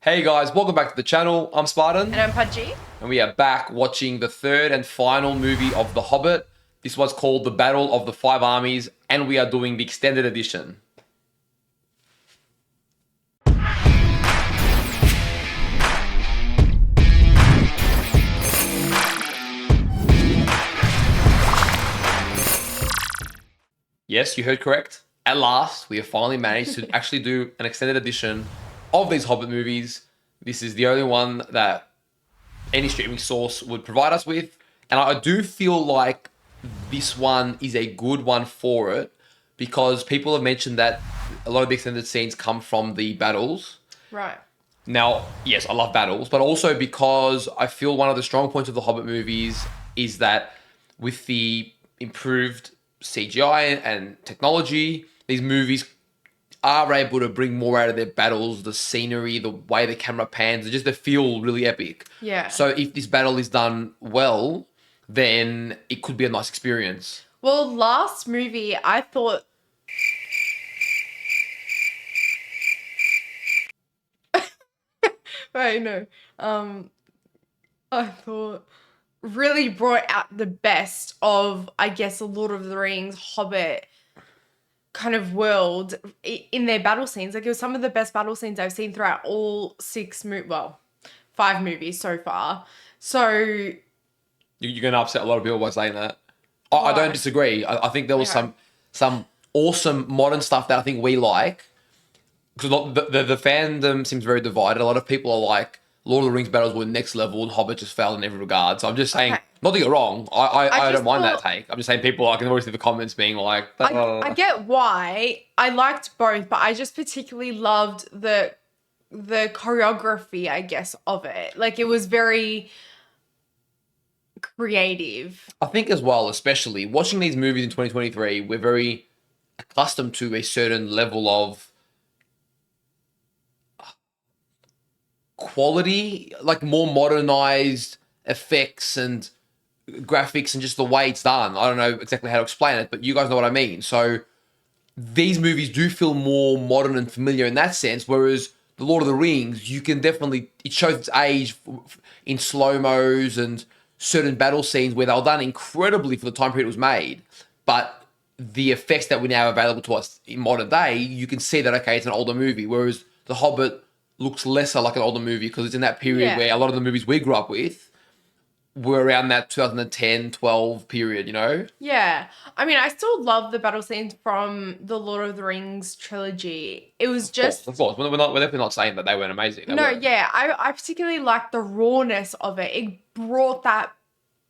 Hey guys, welcome back to the channel. I'm Spartan. And I'm Pudgey. And we are back watching the third and final movie of The Hobbit. This was called The Battle of the Five Armies, and we are doing the extended edition. Yes, you heard correct. At last, we have finally managed to actually do an extended edition of these Hobbit movies. This is the only one that any streaming source would provide us with. And I do feel like this one is a good one for it because people have mentioned that a lot of the extended scenes come from the battles. Right. Now, yes, I love battles, but also because I feel one of the strong points of the Hobbit movies is that with the improved CGI and technology, these movies are able to bring more out of their battles, the scenery, the way the camera pans, just they feel really epic. Yeah. So if this battle is done well, then it could be a nice experience. Well, last movie, I thought... Right, no. I thought really brought out the best of, I guess, a Lord of the Rings, Hobbit kind of world in their battle scenes. Like, it was some of the best battle scenes I've seen throughout all five movies so far. So You're going to upset a lot of people by saying that. I don't disagree. I think there was some awesome modern stuff that I think we like. Because the fandom seems very divided. A lot of people are like, Lord of the Rings battles were next level and Hobbit just failed in every regard. So I'm just saying, not that you're wrong. I don't mind that take. I'm just saying I can always see the comments being like... I get why. I liked both, but I just particularly loved the choreography, I guess, of it. Like, it was very creative. I think as well, especially watching these movies in 2023, we're very accustomed to a certain level of quality, like more modernized effects and graphics and just the way it's done. I don't know exactly how to explain it, but you guys know what I mean. So these movies do feel more modern and familiar in that sense, whereas The Lord of the Rings, you can definitely, it shows its age in slow-mos and certain battle scenes where they were done incredibly for the time period it was made. But the effects that we now have available to us in modern day, you can see that, okay, it's an older movie, whereas The Hobbit looks lesser like an older movie because it's in that period where a lot of the movies we grew up with were around that 2010, 12 period, you know? Yeah. I mean, I still love the battle scenes from the Lord of the Rings trilogy. It was just... Of course. We're definitely not saying that they weren't amazing. They were. Yeah. I particularly liked the rawness of it. It brought that,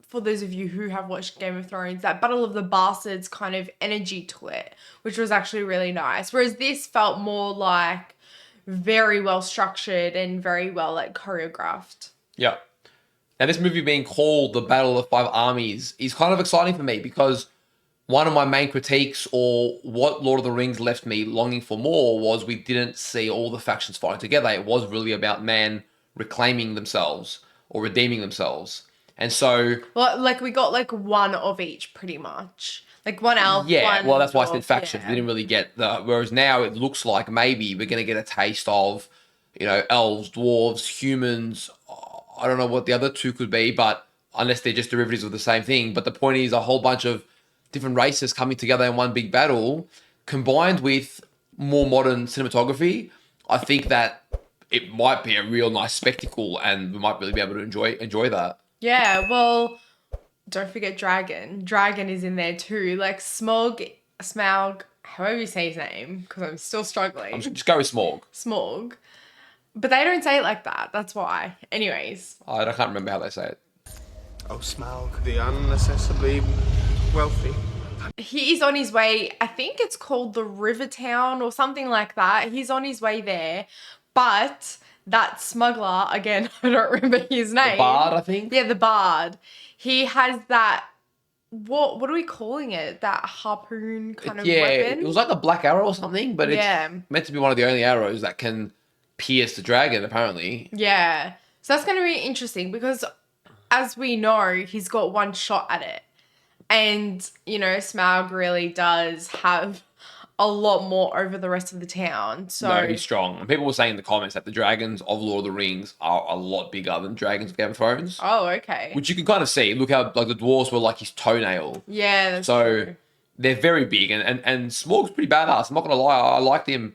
for those of you who have watched Game of Thrones, that Battle of the Bastards kind of energy to it, which was actually really nice. Whereas this felt more like very well structured and very well like choreographed. Yeah. Now this movie being called The Battle of Five Armies is kind of exciting for me because one of my main critiques, or what Lord of the Rings left me longing for more, was we didn't see all the factions fighting together. It was really about man reclaiming themselves or redeeming themselves. And so... Well, like we got like one of each pretty much. Like one elf, yeah, well, that's why I said factions. Yeah. We didn't really get the... Whereas now it looks like maybe we're going to get a taste of, you know, elves, dwarves, humans. I don't know what the other two could be, but unless they're just derivatives of the same thing. But the point is a whole bunch of different races coming together in one big battle, combined with more modern cinematography. I think that it might be a real nice spectacle and we might really be able to enjoy that. Yeah, well... Don't forget Dragon. Dragon is in there too. Like Smaug, however you say his name, because I'm still struggling. Just go with Smaug. Smaug. But they don't say it like that. That's why. Anyways. I can't remember how they say it. Oh, Smaug, the unaccessibly wealthy. He is on his way. I think it's called the River Town or something like that. He's on his way there. But that smuggler, again, I don't remember his name. The Bard, I think? Yeah, the Bard. He has that, what are we calling it? That harpoon kind of weapon? It was like a black arrow or something, but it's meant to be one of the only arrows that can pierce the dragon, apparently. Yeah. So that's going to be interesting because, as we know, he's got one shot at it. And, you know, Smaug really does have a lot more over the rest of the town. So No, he's strong. And people were saying in the comments that the dragons of Lord of the Rings are a lot bigger than dragons of Game of Thrones. Oh, okay. Which you can kind of see. Look how like the dwarves were like his toenail. Yeah, that's so true. they're very big, and Smaug's pretty badass. I'm not gonna lie, I liked him.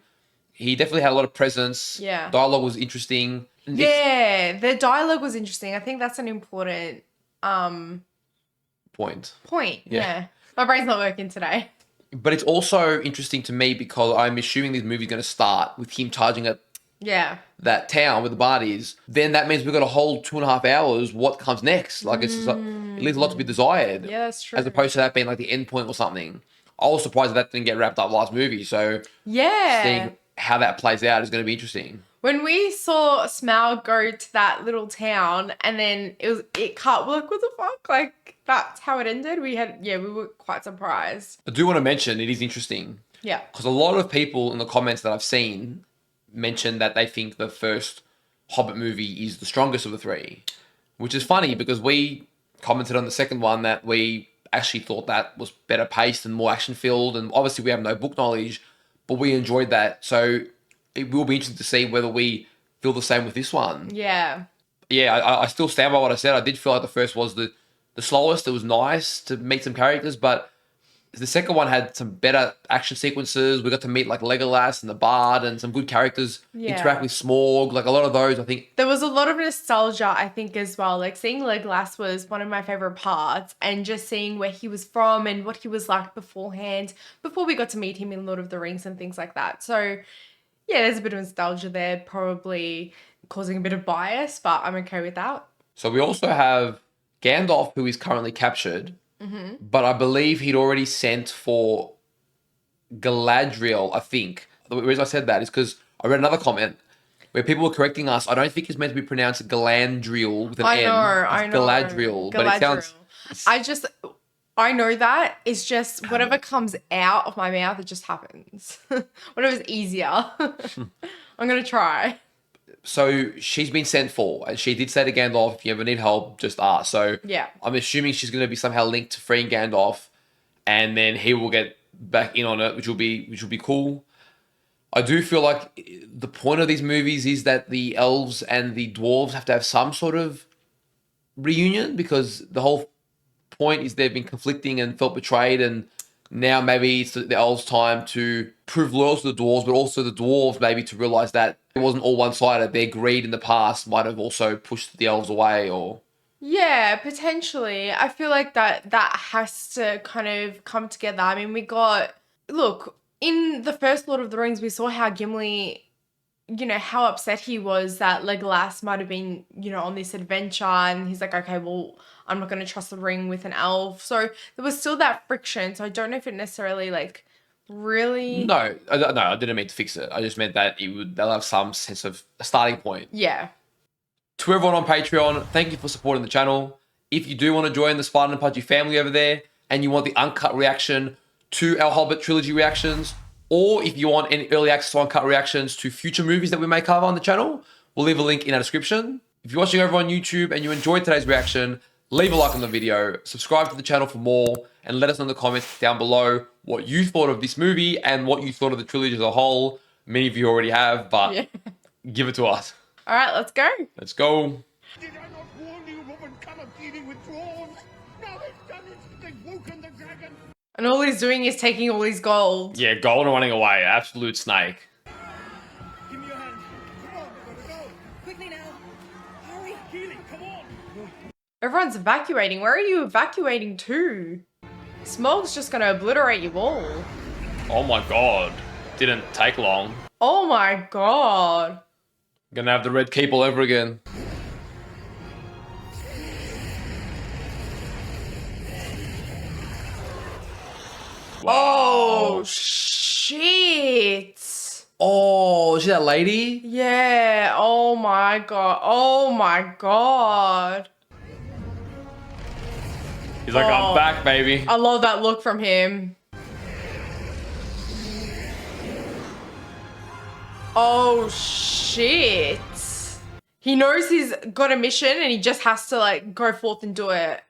He definitely had a lot of presence. Yeah. Dialogue was interesting. And Yeah, the dialogue was interesting. I think that's an important point. Yeah. My brain's not working today. But it's also interesting to me because I'm assuming this movie's going to start with him charging at Yeah. that town where the bar is. Then that means we've got a whole 2.5 hours. What comes next? Like it leaves a lot to be desired. Yeah, that's true. As opposed to that being like the end point or something. I was surprised that didn't get wrapped up last movie. So Yeah. seeing how that plays out is going to be interesting. When we saw Smaug go to that little town and then it cut, we're like, what the fuck? Like, that's how it ended. We were quite surprised. I do want to mention it is interesting Yeah. because a lot of people in the comments that I've seen mention that they think the first Hobbit movie is the strongest of the three, which is funny because we commented on the second one that we actually thought that was better paced and more action filled, and obviously we have no book knowledge, but we enjoyed that. So it will be interesting to see whether we feel the same with this one. Yeah. Yeah, I still stand by what I said. I did feel like the first was the slowest. It was nice to meet some characters, but the second one had some better action sequences. We got to meet like Legolas and the Bard and some good characters interact with Smaug. Like a lot of those, I think. There was a lot of nostalgia, I think, as well. Like seeing Legolas was one of my favorite parts, and just seeing where he was from and what he was like beforehand, before we got to meet him in Lord of the Rings and things like that. So yeah, there's a bit of nostalgia there, probably causing a bit of bias, but I'm okay with that. So we also have Gandalf, who is currently captured, but I believe he'd already sent for Galadriel, I think. The reason I said that is because I read another comment where people were correcting us. I don't think it's meant to be pronounced Galandriel with an N. I know. Galadriel. But it sounds... I know that. It's just whatever comes out of my mouth, it just happens. Whatever's easier. I'm going to try. So she's been sent for, and she did say to Gandalf, if you ever need help, just ask. So yeah, I'm assuming she's going to be somehow linked to freeing Gandalf, and then he will get back in on it, which will be cool. I do feel like the point of these movies is that the elves and the dwarves have to have some sort of reunion, because the whole point is they've been conflicting and felt betrayed, and now maybe it's the elves' time to prove loyal to the dwarves, but also the dwarves maybe to realize that it wasn't all one-sided. Their greed in the past might have also pushed the elves away, or... Yeah, potentially. I feel like that has to kind of come together. I mean, look, in the first Lord of the Rings, we saw how Gimli, how upset he was that Legolas might have been, on this adventure, and he's like, okay, well, I'm not going to trust the ring with an elf. So there was still that friction. So I don't know if it necessarily really... No, I didn't mean to fix it. I just meant that they'll have some sense of a starting point. Yeah. To everyone on Patreon, thank you for supporting the channel. If you do want to join the Spartan Pudgey family over there, and you want the uncut reaction to our Hobbit trilogy reactions, or if you want any early access to uncut reactions to future movies that we may cover on the channel, we'll leave a link in our description. If you're watching over on YouTube and you enjoyed today's reaction, leave a like on the video, subscribe to the channel for more, and let us know in the comments down below what you thought of this movie and what you thought of the trilogy as a whole. Many of you already have, but give it to us. All right, let's go. Let's go. Did I not warn you of uncommon dealing with dwarves? Now they've done it. They've woken the dragon. And all he's doing is taking all his gold. Yeah, gold and running away. Absolute snake. Give me your hand. Come on, we've got to go. Quickly now. Hurry. Keely, come on. Everyone's evacuating. Where are you evacuating to? Smaug's just going to obliterate you all. Oh my god. Didn't take long. Oh my god. Gonna have the red keep all over again. Wow. Oh, shit. Oh, is that lady? Yeah. Oh my god. Oh my god. He's like, I'm back, baby. I love that look from him. Oh, shit. He knows he's got a mission and he just has to, go forth and do it.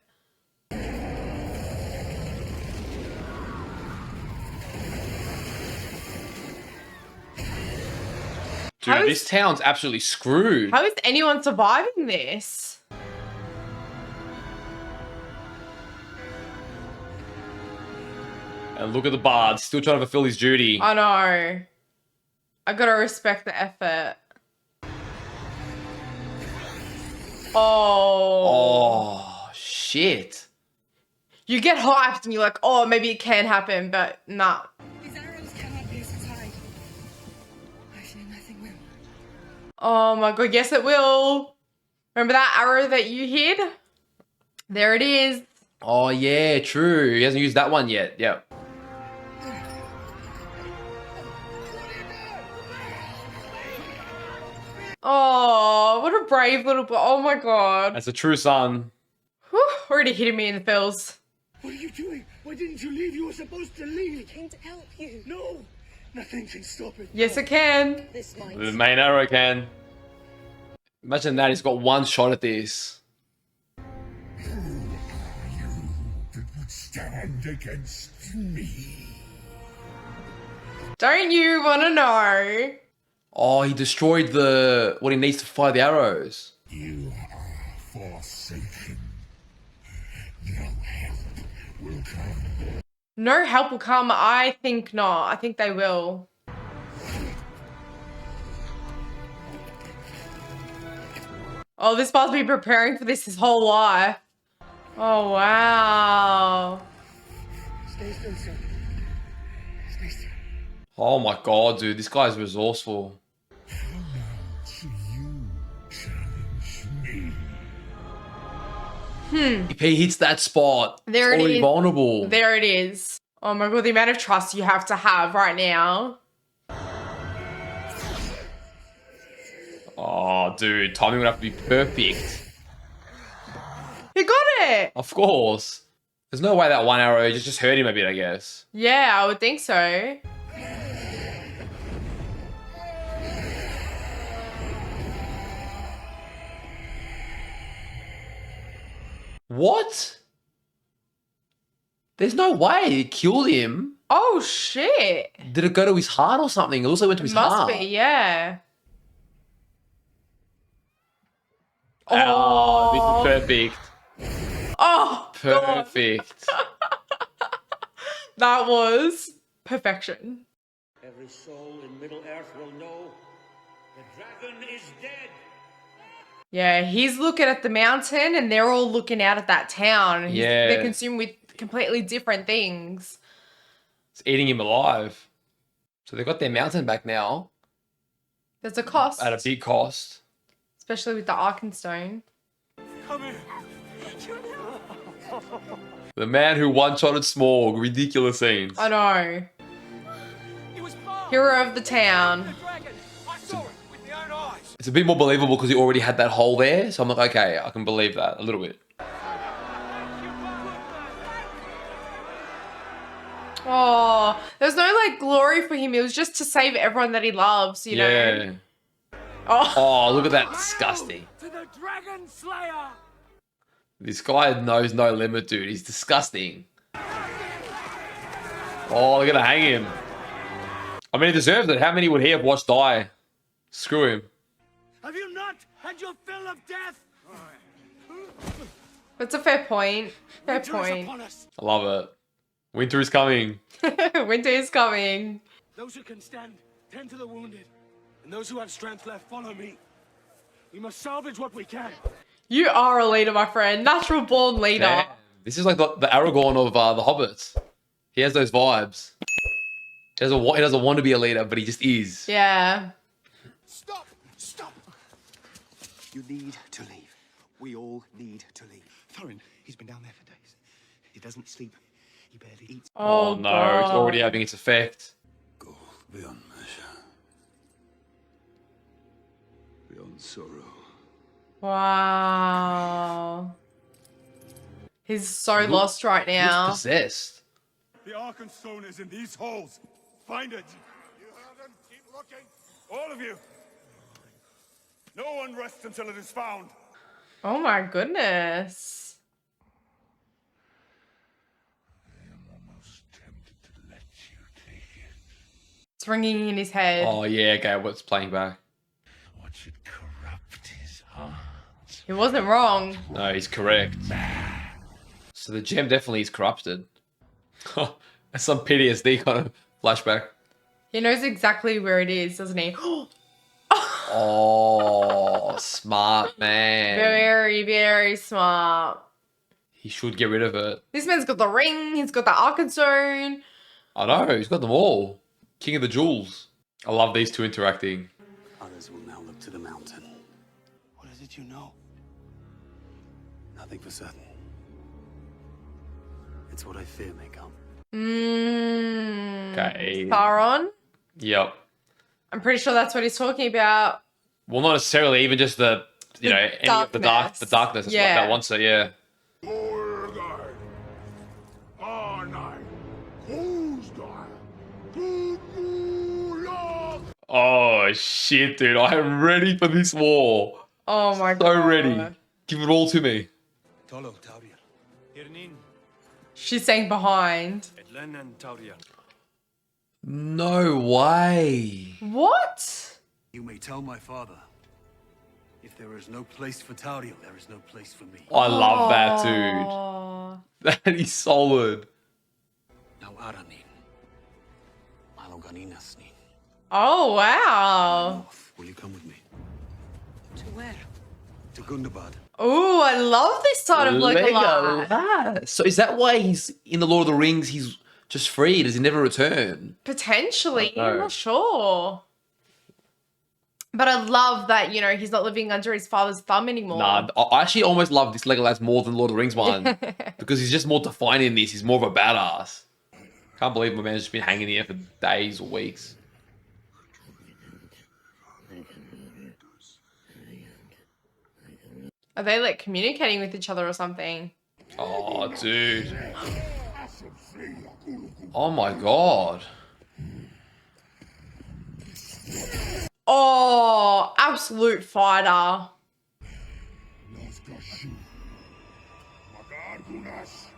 Dude, How this is- town's absolutely screwed. How is anyone surviving this? And look at the bard, still trying to fulfill his duty. I know. I gotta respect the effort. Oh. Oh, shit. You get hyped and you're like, oh, maybe it can happen, but nah. These arrows cannot pierce its hide. Actually, nothing will. Oh my god, yes it will. Remember that arrow that you hid? There it is. Oh, yeah, true. He hasn't used that one yet. Yeah. Oh, what a brave little boy. Oh my god. That's a true son. Whew, already hitting me in the feels. What are you doing? Why didn't you leave? You were supposed to leave. I came to help you. No, nothing can stop it. Yes, it can. This might. The main arrow can. Imagine that, he's got one shot at this. That would stand against me. Don't you want to know? Oh, he destroyed what he needs to fire the arrows. You are forsaken. No help will come. No help will come. I think not. I think they will. Oh, this must be preparing for this his whole life. Oh, wow. Stay still, son. Stay still. Oh my god, dude, this guy's resourceful. So you challenge me. If he hits that spot, There it's it already is. vulnerable. There it is. Oh my god, the amount of trust you have to have right now. Oh, dude, timing would have to be perfect. You got it. Of course. There's no way that one arrow just hurt him a bit, I guess. Yeah, I would think so. What? There's no way it killed him. Oh shit. Did it go to his heart or something? It also went to his Must heart. be, yeah. Oh, this is perfect. Oh, God. Perfect. That was perfection. Every soul in Middle Earth will know the dragon is dead. Yeah, he's looking at the mountain and they're all looking out at that town. Yeah. They're consumed with completely different things. It's eating him alive. So they got their mountain back now There's a cost, at a big cost. especially with the Arkenstone. Come here. The man who one-shotted Smorg. Ridiculous scenes. I know. He was far. Hero of the town. Dragon. I saw it with my own eyes. It's a bit more believable because he already had that hole there. So I'm like, okay, I can believe that a little bit. Oh, there's no like glory for him. It was just to save everyone that he loves, you know. Yeah. Oh, Oh, look at that. Disgusting. To the Dragon Slayer. This guy knows no limit, dude. He's disgusting. Oh, they're gonna hang him. I mean, he deserved it. How many would he have watched die? Screw him. Have you not had your fill of death? that's a fair point. Fair Winter is point. upon us. I love it. Winter is coming. Winter is coming. Those who can stand, tend to the wounded. And those who have strength left, follow me. We must salvage what we can. You are a leader, my friend. Natural born leader. Damn. This is like the Aragorn of the Hobbits. He has those vibes. He doesn't want to be a leader, but he just is. Yeah. Stop! Stop! You need to leave. We all need to leave. Thorin, he's been down there for days. He doesn't sleep. He barely eats. Oh, no, God. it's already having its effect. Go beyond measure. Beyond sorrow. Wow. He's so lost right now. He's possessed. The Arkenstone is in these halls. Find it. You heard him. Keep looking. All of you. No one rests until it is found. Oh my goodness. I am almost tempted to let you take it. It's ringing in his head. Oh, yeah, okay, what's playing back? He wasn't wrong. No, he's correct. So the gem definitely is corrupted. That's some PTSD kind of flashback. He knows exactly where it is, doesn't he? Oh, smart man. Very, very smart. He should get rid of it. This man's got the ring. He's got the Arkansas. I know, he's got them all. King of the jewels. I love these two interacting. Others will now look to the mountain. What is it you know? Nothing for certain. It's what I fear may come. Okay. Sauron. Yep. I'm pretty sure that's what he's talking about. Well, not necessarily, even just the, you know, any of the darkness. That's Yeah. what that wants it, yeah. Oh, shit, dude. I am ready for this war. Oh my god. So ready. Give it all to me. Tolo, Tauriel. Irnin, She's saying behind. Edlen and Tauriel. No way. What? You may tell my father, if there is no place for Tauriel, there is no place for me. I love that, Oh. dude. That is solid. Now Aranin. Maloganinas nin. Oh, wow. North. Will you come with me? To where? To Gundabad. Oh, I love this side of Legolas. Legolas. So is that why he's in the Lord of the Rings? He's just free. Does he never return? Potentially. I don't I'm know. not sure. But I love that, you know, he's not living under his father's thumb anymore. Nah, I actually almost love this Legolas more than Lord of the Rings one. Because he's just more defined in this. He's more of a badass. Can't believe my man's just been hanging here for days or weeks. Are they like communicating with each other or something? Oh, dude. Oh my god. Oh, absolute fighter.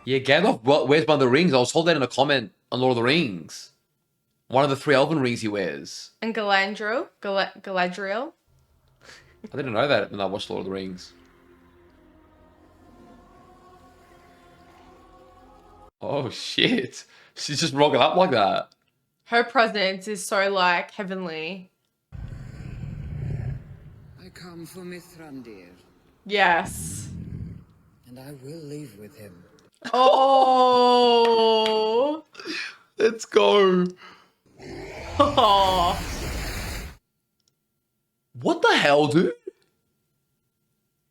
Yeah, Gandalf, where's one of the rings? I was told that in a comment on Lord of the Rings. One of the 3 elven rings he wears. And Galadriel. Galadriel. I didn't know that when I watched Lord of the Rings. Oh, shit. She's just rocking up like that. Her presence is so like heavenly. I come for Mithrandir, Yes. and I will leave with him. Oh. Let's go. Oh. What the hell, dude?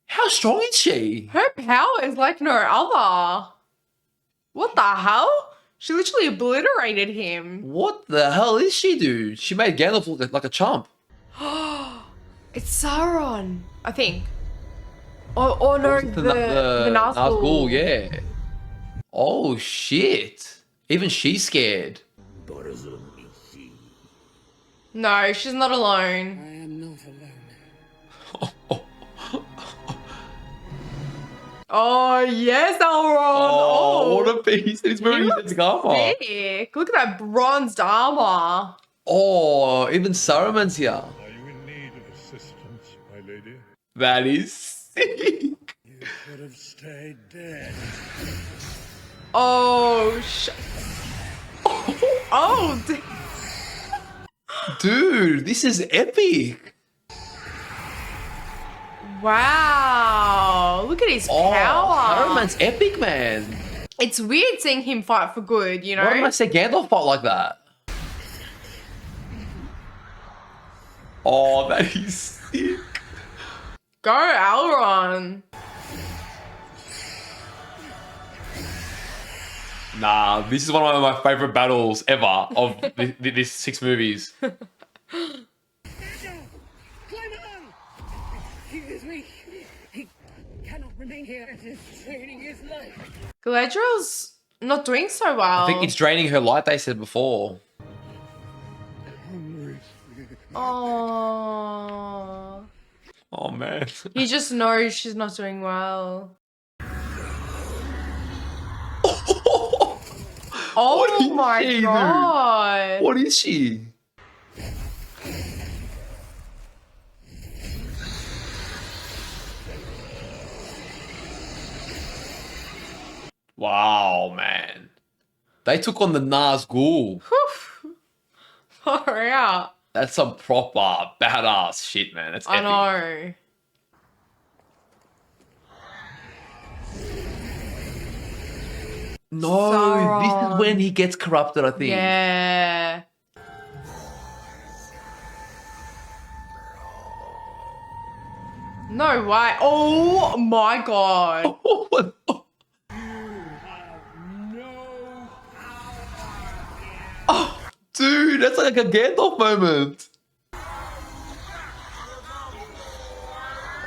How strong is she? Her power is like no other. What the hell? She literally obliterated him. What the hell is she, dude? She made Gandalf look like a chump. It's Sauron, I think. Oh no, the Nazgul. Nazgul, yeah. Oh, shit. Even she's scared. No, she's not I alone. am not alone. Oh yes, Elrond. Oh, what a beast. He's wearing his armor. Sick. Look at that bronzed armor. Oh, even Saruman's here. Are you in need of assistance, my lady? That is sick. You could have stayed dead. Oh, oh, Dude, this is epic. wow. Look at his Oh, power. Saruman's epic, man. It's weird seeing him fight for good, you know? Why did I say Gandalf fight like that? Oh, that is sick. Go, Elrond. Nah, this is one of my favorite battles ever of these 6 movies. Climb along! He is weak. He cannot remain here. It is draining his life. Galadriel's not doing so well. I think it's draining her light, they said before. Oh. Oh, man. He just knows she's not doing well. What Oh is my she, dude? god. What is she? Wow, man. They took on the Nazgul. Far out. That's some proper badass shit, man. That's I epic. know. No, this is Sauron. when he gets corrupted, I think. Yeah. No way. Oh my god. Oh, dude, that's like a Gandalf moment.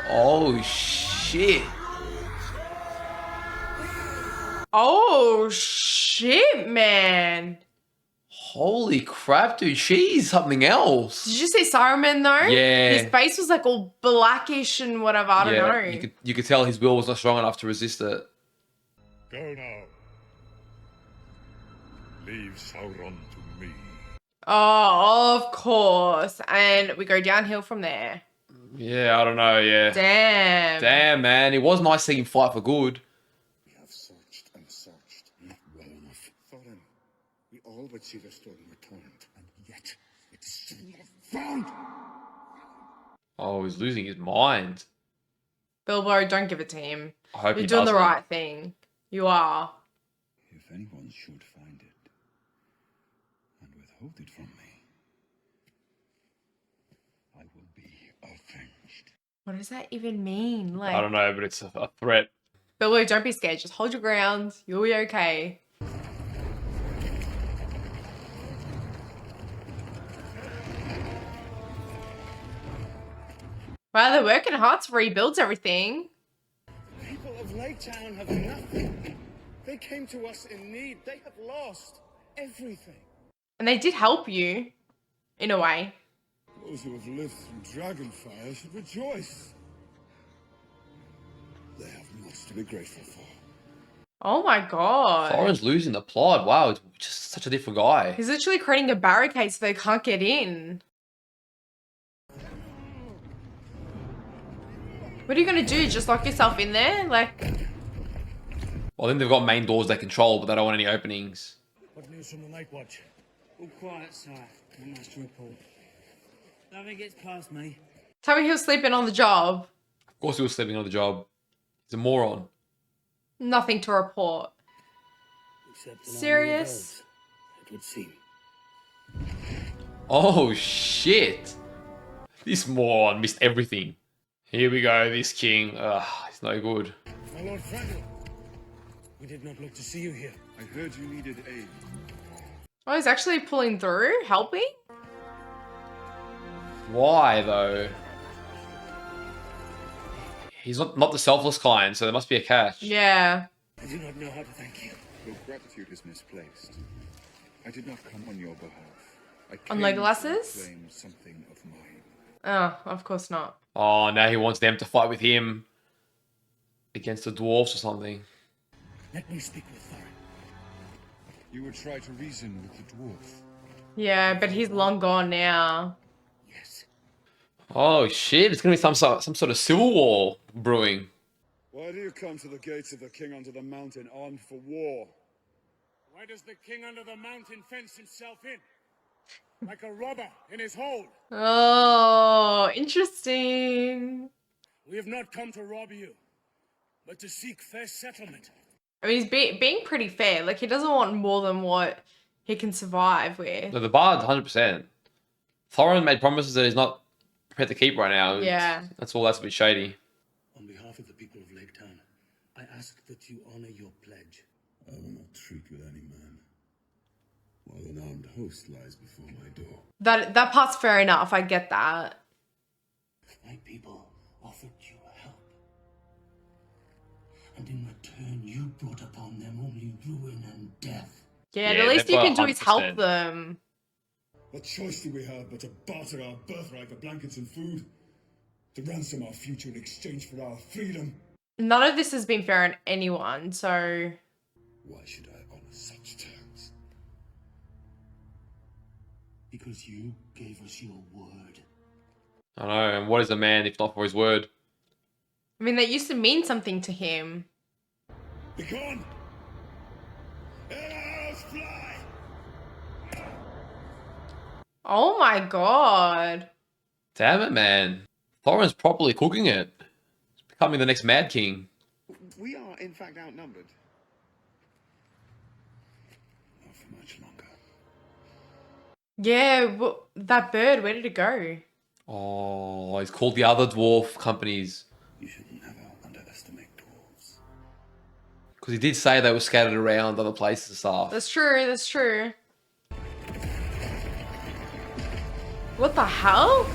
Oh, shit. Oh shit, man. Holy crap, dude. She's something else. Did you see Saruman though? Yeah. His face was like all blackish and whatever. I don't know. You could tell his will was not strong enough to resist it. Go now. Leave Sauron to me. Oh, of course. And we go downhill from there. Yeah, I don't know, yeah. Damn. Damn, man. It was nice seeing him fight for good. We have searched and searched, not well enough. Thorin, we all but see the stone returned, and yet it is still not found. Oh, he's losing his mind. Bilbo, don't give it to him. I hope You're he doing the doesn't. right thing. You are. If anyone should find it and withhold it from me, I will be avenged. What does that even mean? Like, I don't know, but it's a threat. Bilbo, don't be scared. Just hold your ground. You'll be okay. Wow, they're working hard to rebuild everything. People of Lake Town have nothing. They came to us in need. They have lost everything. And they did help you, in a way. Those who have lived through Dragonfire should rejoice. They have much to be grateful for. Oh my god. Thorin's losing the plot. Wow, it's just such a different guy. He's literally creating a barricade so they can't get in. What are you going to do? Just lock yourself in there? Like... Well, then they've got main doors they control, but they don't want any openings. What news from the Night Watch? All quiet, sir. No master report. Nothing gets past me. Tell me he was sleeping on the job. Of course he was sleeping on the job. He's a moron. Nothing to report. Except an Serious? army of elves, it would seem. Oh, shit. This moron missed everything. Here we go, this king. Ugh, he's no good. My Lord Frankel, we did not look to see you here. I heard you needed aid. Oh, he's actually pulling through? Helping? Why, though? He's not the selfless kind, so there must be a catch. Yeah. I do not know how to thank you. Your gratitude is misplaced. I did not come on your behalf. I On came Legolas's? to claim something of mine. Oh, of course not. Oh, now he wants them to fight with him against the dwarfs or something. Let me speak with Thorin. You would try to reason with the dwarf. Yeah, but he's long gone now. Yes. Oh shit! It's gonna be some sort of civil war brewing. Why do you come to the gates of the king under the mountain armed for war? Why does the king under the mountain fence himself in? Like a robber in his hold. Oh, interesting. We have not come to rob you, but to seek fair settlement. I mean, he's being pretty fair. Like, he doesn't want more than what he can survive with. No, the bard, 100%. Thorin made promises that he's not prepared to keep right now. Yeah. That's all. That's a bit shady. On behalf of the people of Lake Town, I ask that you honor your pledge. I will not treat with any man, while an armed host lies before my door. That part's fair enough. I get that. My people offered you help, and in return you brought upon them only ruin and death. Yeah, Yeah, the least you they've can got do is help 100%. them. What choice do we have but to barter our birthright for blankets and food? To ransom our future in exchange for our freedom? None of this has been fair on anyone, so... Why should I honor such terms? Because you gave us your word. I know. And what is a man if not for his word? I mean, that used to mean something to him. Begone! Oh my god. Damn it, man. Thorin's properly cooking it. He's becoming the next Mad King. We are, in fact, outnumbered. Not for much longer. Yeah, that bird, where did it go? Oh, he's called the other dwarf companies. You should never underestimate dwarves. Because he did say they were scattered around other places and stuff. That's true, that's true. What the hell?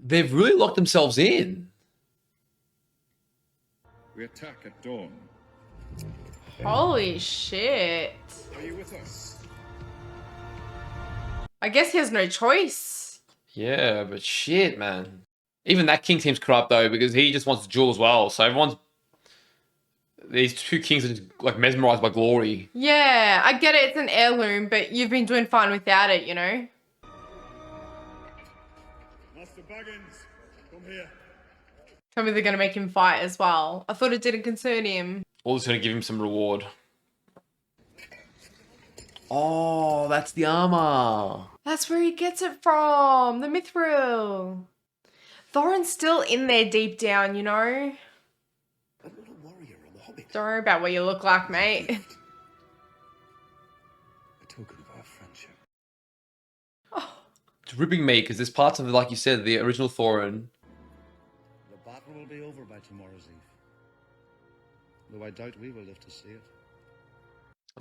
They've really locked themselves in. We attack at dawn. Holy shit. Are you with us? I guess he has no choice. Yeah, but shit, man. Even that king seems corrupt though, because he just wants to duel as well. So everyone's... These two kings are just like mesmerized by glory. Yeah, I get it, it's an heirloom, but you've been doing fine without it, you know? Master Baggins, come here. Tell me they're gonna make him fight as well. I thought it didn't concern him. Or just gonna give him some reward. Oh, that's the armor. That's where he gets it from, the mithril. Thorin's still in there deep down, you know? I'm not a warrior, I'm a hobbit. Don't worry about what you look like, mate. A token of our friendship. It's ripping me because there's parts of it, like you said, the original Thorin. The battle will be over by tomorrow's eve. Though I doubt we will live to see it.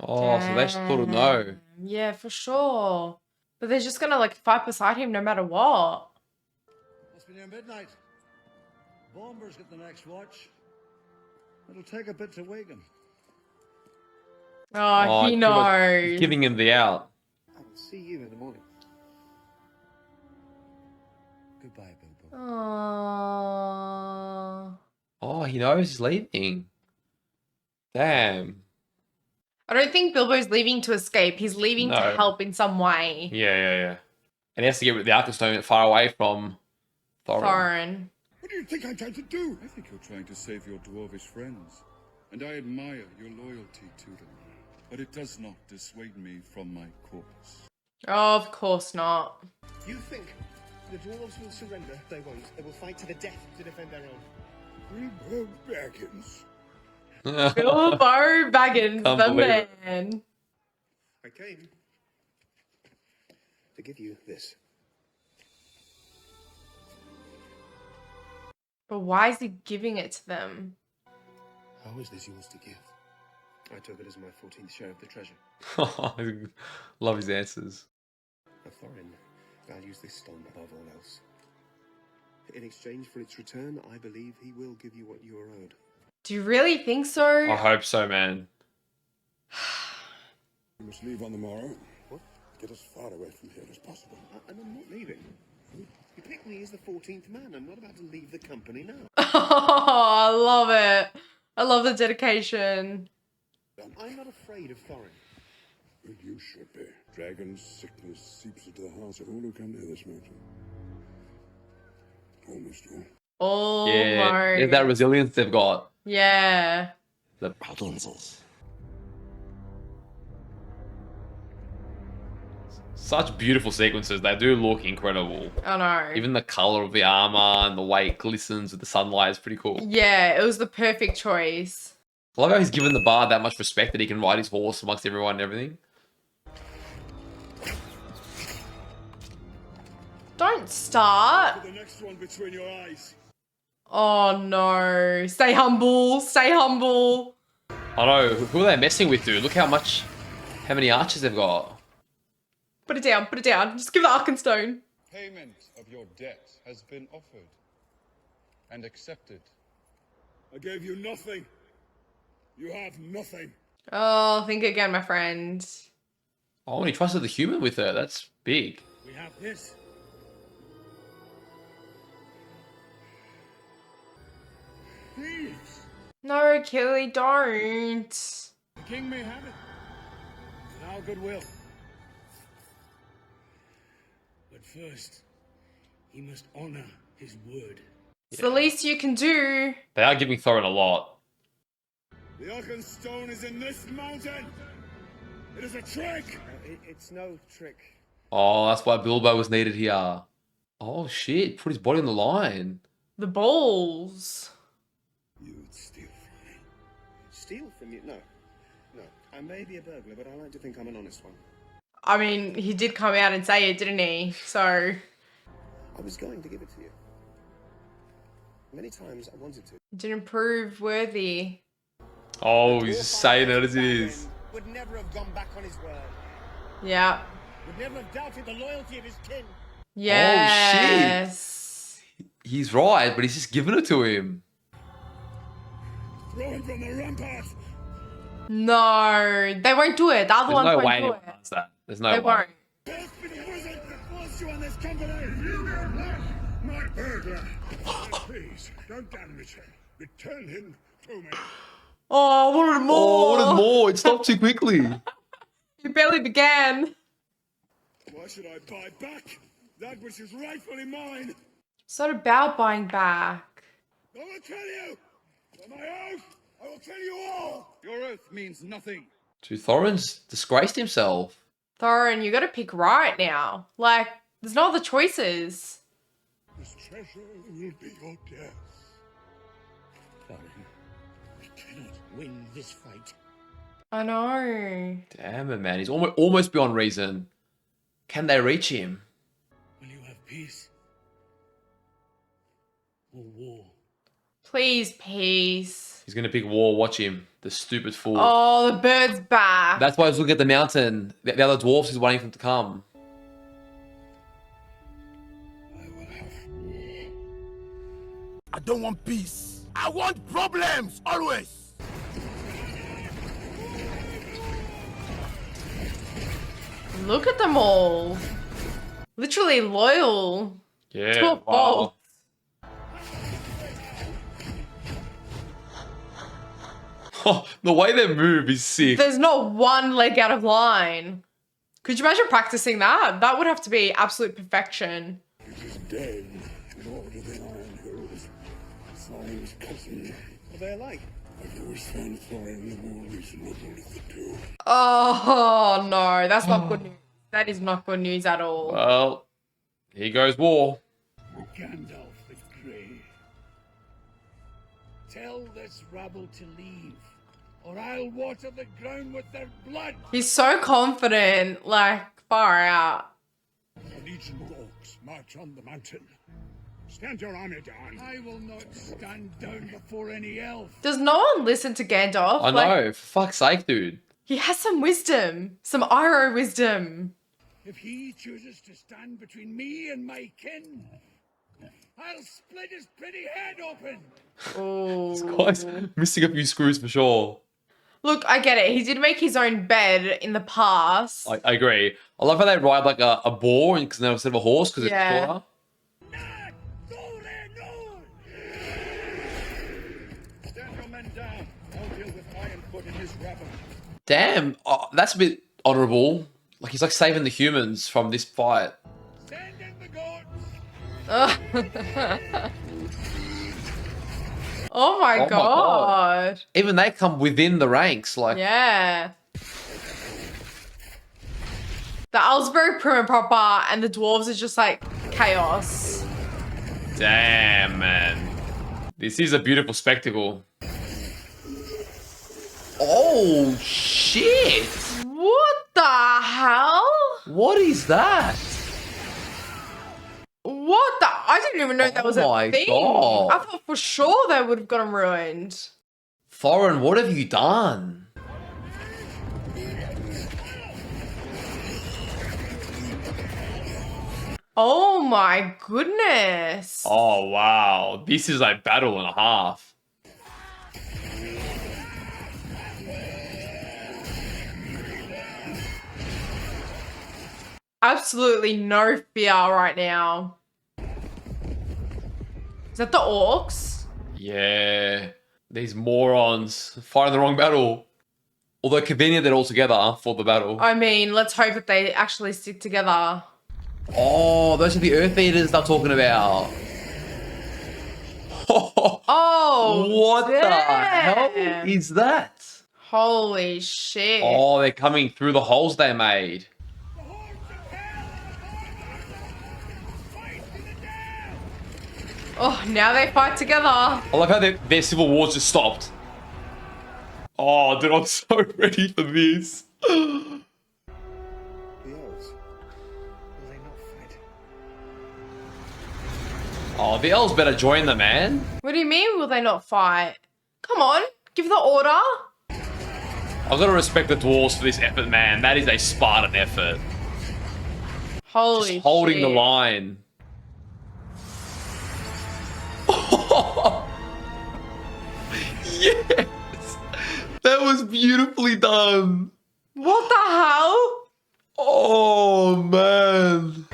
Oh, so they should sort of know. Yeah, for sure. But they're just gonna like fight beside him no matter what. Must be near midnight. Bombers get the next watch. It'll take a bit to wake him. Oh, he too much- knows. he's giving him the out. I will see you in the morning. Goodbye, Bilbo. Aww. Oh, he knows he's leaving. Damn. I don't think Bilbo's leaving to escape. He's leaving to No. help in some way. Yeah. And he has to get the Arkenstone far away from Thorin. Thorin. What do you think I'm trying to do? I think you're trying to save your dwarvish friends. And I admire your loyalty to them. But it does not dissuade me from my course. Oh, of course not. You think the dwarves will surrender? They won't. They will fight to the death to defend their own. Bilbo Baggins. Bilbo Baggins, Can't the believe it. man. I came to give you this. But why is he giving it to them? How is this yours to give? I took it as my 14th share of the treasure. Love his answers. Thorin values this stone above all else. In exchange for its return, I believe he will give you what you are owed. Do you really think so? I hope so, man. We must leave on the morrow. What? Get as far away from here as possible. I'm not leaving. You picked me as the 14th man. I'm not about to leave the company now. Oh, I love it. I love the dedication. I'm not afraid of Thorin. Well, you should be. Dragon sickness seeps into the hearts of all who come near this mountain. Almost all. Yeah. Almost. There's that resilience they've got. Yeah. The Such beautiful sequences. They do look incredible. I know. Even the color of the armor and the way it glistens with the sunlight is pretty cool. Yeah, it was the perfect choice. I love how he's given the bard that much respect that he can ride his horse amongst everyone and everything. Don't start. The next one between your eyes. Oh no. Stay humble. Stay humble. I know. Who are they messing with, dude? Look how many archers they've got. Put it down. Put it down. Just give the Arkenstone. Payment of your debt has been offered and accepted. I gave you nothing. You have nothing. Oh, think again, my friend. Oh, and he trusted the human with her. That's big. We have this. Thieves! No, Killy, don't. The king may have it. With our goodwill. But first, he must honor his word. It's the least you can do. They are giving Thorin a lot. The Arkenstone is in this mountain! It is a trick! It's no trick. Oh, that's why Bilbo was needed here. Oh shit! Put his body on the line. The balls. You would steal from me. Steal from you? No. No. I may be a burglar, but I like to think I'm an honest one. I mean, he did come out and say it, didn't he? So I was going to give it to you. Many times I wanted to. didn't prove worthy. Oh, he's saying it as it is. Would never have gone back on his word. Yeah. Would never have doubted the loyalty of his kin. Yes. He's right, but he's just giving it to him. Throw him from the rampart! No, they won't do it. The other There's ones no won't way do anyone it. does that. There's no They way. won't. There's been a wizard that forced you on this company! You don't like my burglar! Please, don't damage him. Return him to me. Oh, I wanted more. Oh, what is more? It stopped too quickly. You barely began. Why should I buy back that which is rightfully mine? It's not about buying back. I will kill you! On my oath, I will kill you all! Your oath means nothing. Dude, Thorin's disgraced himself. Thorin, you gotta pick right now. Like, there's no other choices. This treasure will be your death. Thorin, we cannot win this fight. I know. Damn it, man. He's almost beyond reason. Can they reach him? Will you have peace? Or war? Please, peace. He's going to pick war. Watch him. The stupid fool. Oh, the bird's back. That's why he's looking at the mountain. The other dwarfs is waiting for him to come. I will have war. I don't want peace. I want problems, always. Look at them all. Literally loyal. Yeah. To a fault. Oh, the way they move is sick. There's not one leg out of line. Could you imagine practicing that? That would have to be absolute perfection. It is dead, Lord of the Iron Hills. Thorin's cousin. What are they like? I've always found Thorin more reasonable of the two. Oh, no. That's not good news. That is not good news at all. Well, here goes war. Gandalf the Grey. Tell this rabble to leave, or I'll water the ground with their blood. He's so confident. Like, far out. A legion of orcs march on the mountain. Stand your army down. I will not stand down before any elf. Does no one listen to Gandalf? I Like, know. For fuck's sake, dude. he has some wisdom. Some Iroh wisdom. If he chooses to stand between me and my kin, I'll split his pretty head open. Oh. Guy's missing a few screws for sure. Look, I get it. He did make his own bed in the past. I agree. I love how they ride like a boar instead of a horse because Yeah. it's shorter. Stand your men down. I'll deal with Ironfoot and his rabble. Damn, that's a bit honourable. Like he's like saving the humans from this fight. Send in the goats. Oh my my god. God. Even they come within the ranks. Like, Yeah. The elves are very prim and proper, and the dwarves is just like chaos. damn, man. This is a beautiful spectacle. Oh, shit. What the hell? What is that? What the? I didn't even know that was Oh my a thing. God. I thought for sure they would have got them ruined. Thorin, what have you done? Oh my goodness. Oh, wow. This is like battle and a half. Absolutely no fear right now. Is that the orcs? Yeah. These morons fighting the wrong battle. Although convenient they're all together for the battle. I mean, let's hope that they actually stick together. Oh, those are the Earth Eaters they're talking about. Oh, What the damn. hell is that? Holy shit. Oh, they're coming through the holes they made. Oh, now they fight together. I like how their civil wars just stopped. Oh, dude, I'm so ready for this. The elves. Will they not fight? Oh, the elves better join them, man. What do you mean, will they not fight? Come on, give the order. I've got to respect the dwarves for this effort, man. That is a Spartan effort. Holy Just holding shit. the line. Yes! That was beautifully done. What the hell? Oh, man.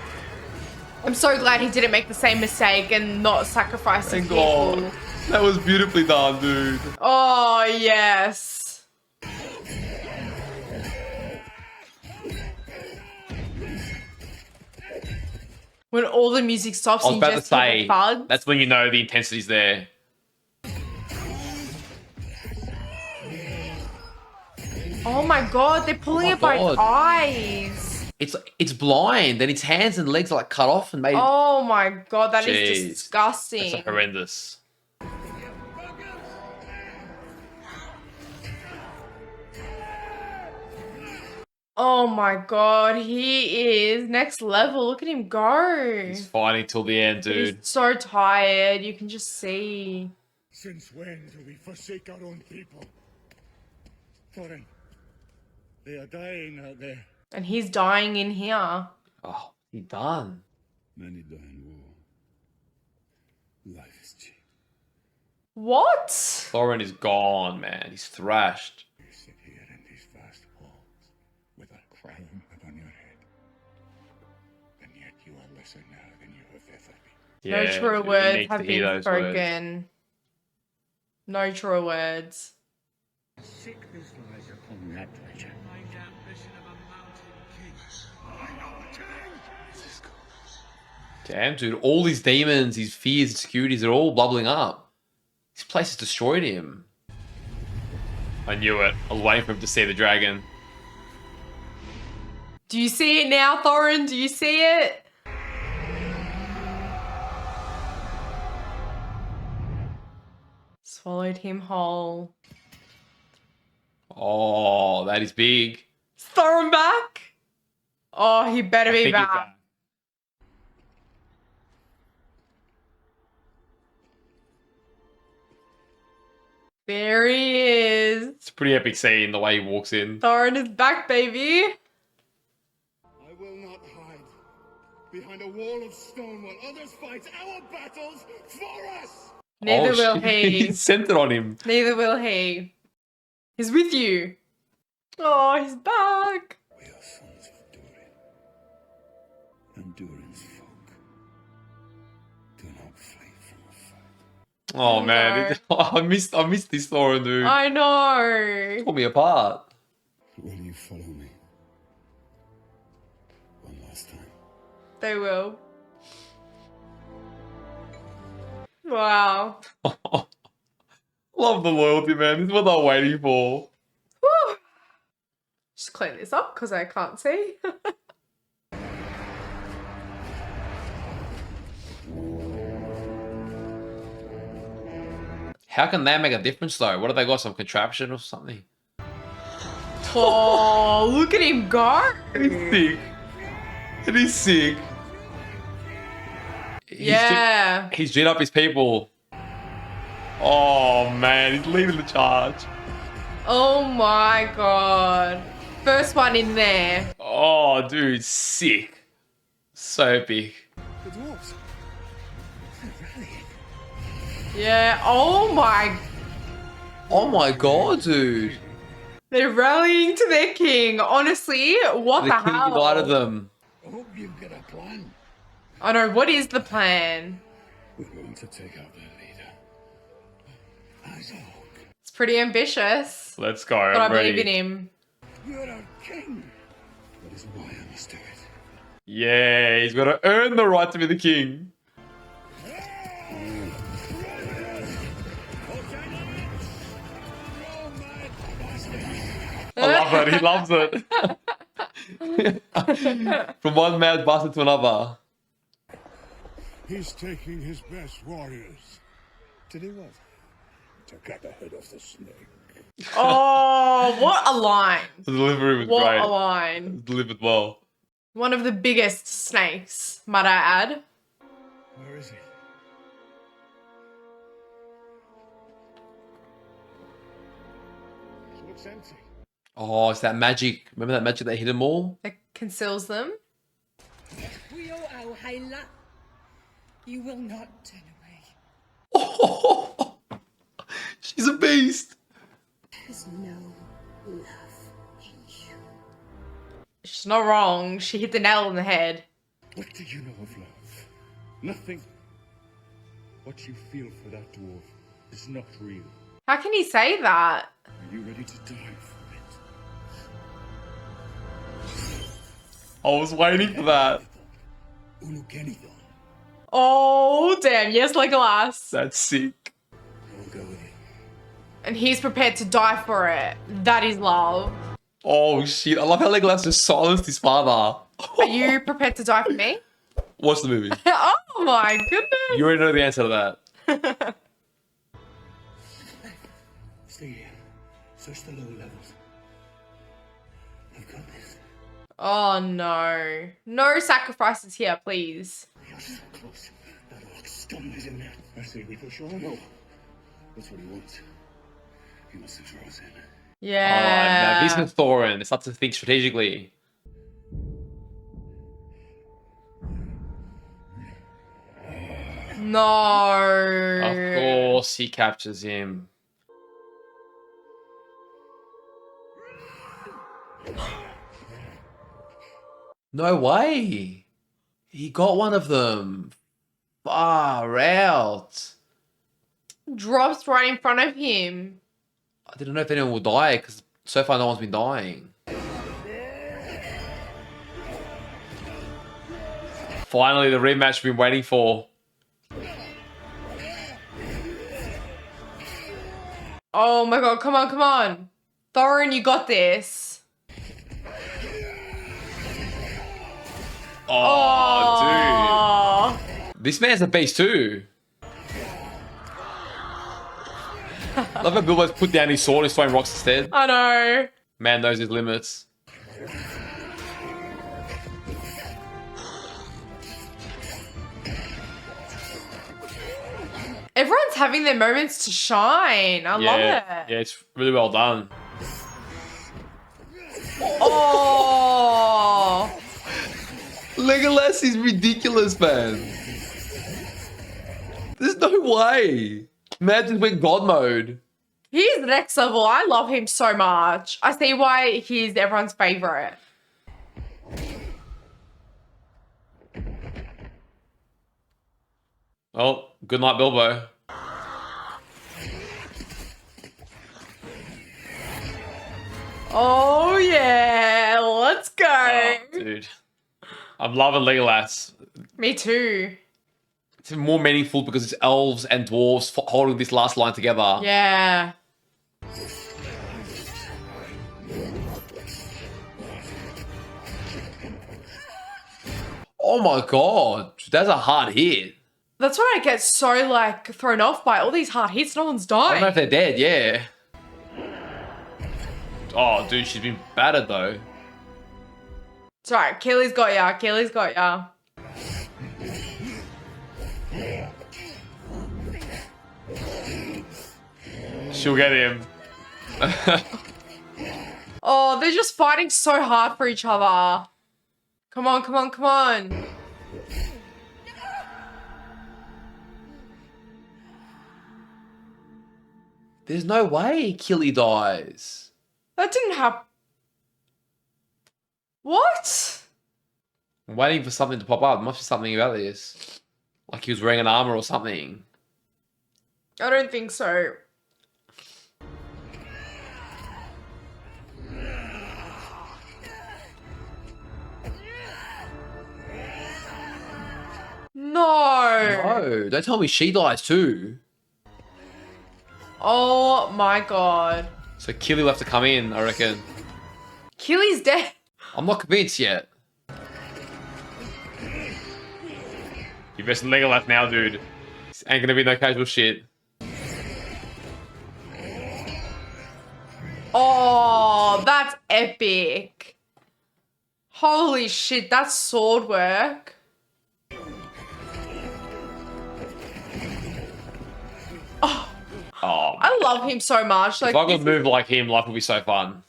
I'm so glad he didn't make the same mistake and not sacrifice his Thank people. God. That was beautifully done, dude. Oh, yes. When all the music stops I was and about you to just hear say, the thuds. that's when you know the intensity's there. Oh my god, they're pulling it by its eyes. It's blind, and its hands and legs are like cut off and made. Oh my god, that is Jeez. disgusting. That's horrendous. Oh my god, he is next level. Look at him go. He's fighting till the end, dude. He's so tired. You can just see. Since when do we forsake our own people? Thorin, they are dying out there. And he's dying in here. Oh, he done. Many die in war. Life is cheap. What? Thorin is gone, man. He's thrashed. You sit here in these vast halls with a crown upon your head. And yet you are lesser now than you have ever been. No Yeah, true dude, he words needs have to hear been those words. spoken. No true words. Sickness lies upon that treasure. Damn, dude. All these demons, his fears, insecurities are all bubbling up. This place has destroyed him. I knew it. I was waiting for him to see the dragon. Do you see it now, Thorin? Do you see it? Swallowed him whole. Oh, that is big. Is Thorin back? Oh, he better I be think he's back. There he is. It's a pretty epic scene, the way he walks in. Thorin is back, baby. I will not hide behind a wall of stone while others fight our battles for us! Neither Oh, will shit. he. He sent it on him. Neither will he. He's with you. Oh, he's back. We are sons of Durin. And Durin's folk. Do not flee from a fight. Oh, No. man. I missed this Thorin, dude. I know. Pull me apart. Will you follow me? One last time. They will. Wow. Love the loyalty, man. This is what I'm waiting for. Whew. Just clean this up because I can't see. How can that make a difference, though? What have they got? Some contraption or something? Oh, look at him go. It is sick. It is sick. Yeah. He's G'd up his people. Oh, man. He's leading the charge. Oh my god. First one in there. Oh, dude. Sick. So big. The dwarves. They're rallying. Yeah. Oh my. Oh, my God, dude. They're rallying to their king. Honestly, what The the, king hell? united them. I hope you've got a plan. I know. What is the plan? We're going to take out their leader. As a hawk. It's pretty ambitious, Let's go. but I I'm believe ready. in him. You're our king. That is why I must do it. Yeah, he's got to earn the right to be the king. I love it. He loves it. From one mad bastard to another. He's taking his best warriors. Did he what? To cut the head off the snake. Oh, what a line. The delivery was What great. a line. Delivered well. One of the biggest snakes, might I add. Where is he? It looks empty. Oh, it's that magic. Remember that magic that hit them all? That conceals them. You will not turn away. Oh, she's a beast. There's no love in you. She's not wrong. She hit the nail on the head. What do you know of love? Nothing. What you feel for that dwarf is not real. How can he say that? Are you ready to die for it? I was waiting for that. Unukenithon. Oh, damn. Yes, Legolas. That's sick. I'll go with you. And he's prepared to die for it. That is love. Oh shit! I love how Legolas just silenced his father. Are you prepared to die for me? Watch the movie. Oh my goodness. You already know the answer to that. Stay here. Search the lower levels. I've got this. Oh no. No sacrifices here, please. You're so close. That orc scum is in there. I say we push on. No. That's what he wants. He wants to draw us in. Yeah. Now, this is Thorin. It's up to think strategically. No. Of course, he captures him. No way. He got one of them. Far out. Drops right in front of him. I didn't know if anyone will die because so far no one's been dying. Finally, the rematch we've been waiting for. Oh my god, come on, come on. Thorin, you got this. Oh, dude. This man's a beast too. Love how Bilbo's put down his sword and he's throwing rocks instead. I know. Man knows his limits. Everyone's having their moments to shine. I love it. Yeah, it's really well done. Oh. Legolas is ridiculous, man. There's no way. Imagine we're God mode. He's next level. I love him so much. I see why he's everyone's favorite. Well, good night, Bilbo. Oh yeah, let's go. Oh, dude. I'm loving Legolas. Me too. It's more meaningful because it's elves and dwarves holding this last line together. Yeah. Oh my god, that's a hard hit. That's why I get so like thrown off by all these hard hits. No one's I don't know dying. if they're dead, yeah. Oh, dude, she's been battered though. It's alright. Keely's got ya. Keely's got ya. She'll get him. Oh, they're just fighting so hard for each other. Come on, come on, come on. There's no way Killy dies. That didn't happen. What? I'm waiting for something to pop up. There must be something about this. Like he was wearing an armor or something. I don't think so. No. No, don't tell me she dies too. Oh my god. So Killy will have to come in, I reckon. Keely's dead. I'm not convinced yet. You best Legolas now, dude. This ain't gonna be no casual shit. Oh, that's epic. Holy shit, that's sword work. Oh, Oh, I love him so much. Like, if I this could move like him, life would be so fun.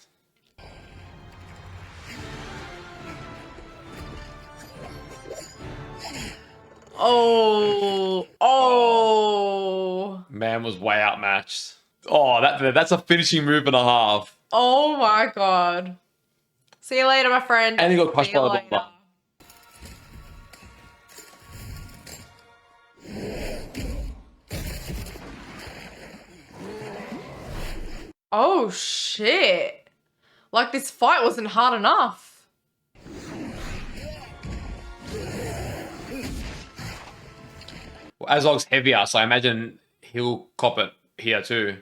Oh. Man was way outmatched. Oh, that's a finishing move and a half. Oh my god. See you later, my friend. And he got crushed See you by the later. bomber. Oh shit. Like, this fight wasn't hard enough. Well, Azog's heavier, so I imagine he'll cop it here too.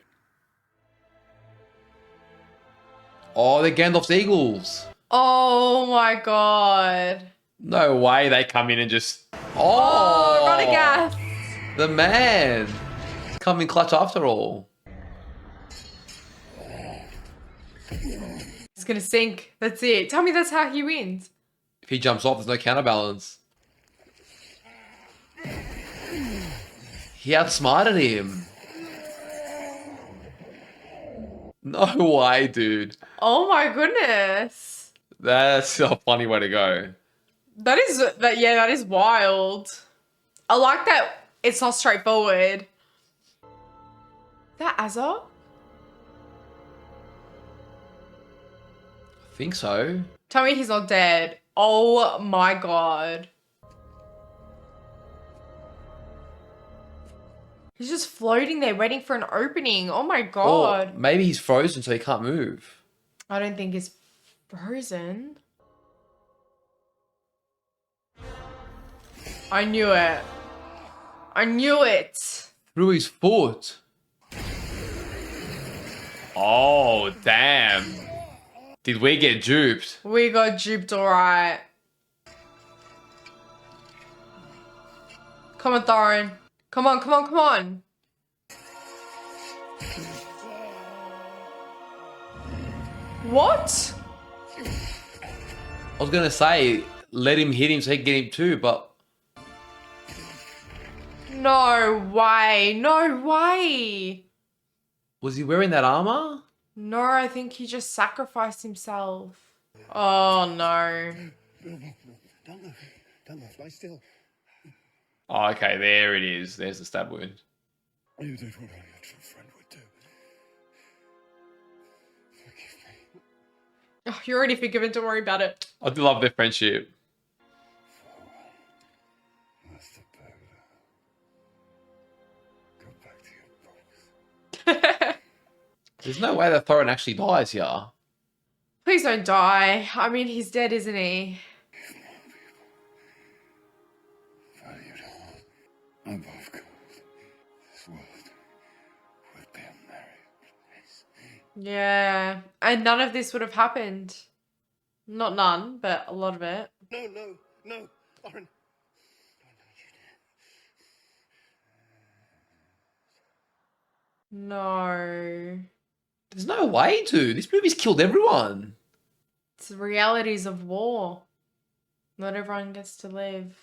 Oh, they're Gandalf's Eagles. Oh my god. No way they come in and just... Oh, Oh! Radagast. The man! He's coming clutch after all. He's gonna sink. That's it. Tell me that's how he wins. If he jumps off, there's no counterbalance. He outsmarted him. No way, dude. Oh my goodness. That's a funny way to go. That is wild. I like that it's not straightforward. That Azog? I think so. Tell me he's not dead. Oh my god. He's just floating there waiting for an opening. Oh my Or god. maybe he's frozen so he can't move. I don't think he's frozen. I knew it. I knew it. Through his foot. Oh, damn. Did we get duped? We got duped alright. Come on, Thorin. Come on, come on, come on. What? I was gonna say, let him hit him so he can get him too, but... No way. No way. Was he wearing that armor? No, I think he just sacrificed himself. Oh no. Don't move. Don't move. Lie still. Oh, okay, there it is. There's the stab wound. You did what only a true friend would do. Forgive me. Oh, you're already forgiven. Don't worry about it. I do love their friendship. Master Burglar. Go back to your box. There's no way that Thorin actually dies here. Please don't die. I mean, he's dead, isn't he? Valued all above gold. This world would be a merry place. Yeah. And none of this would have happened. Not none, but a lot of it. No, no, no, Lauren. No. There's no way to. This movie's killed everyone. It's the realities of war. Not everyone gets to live.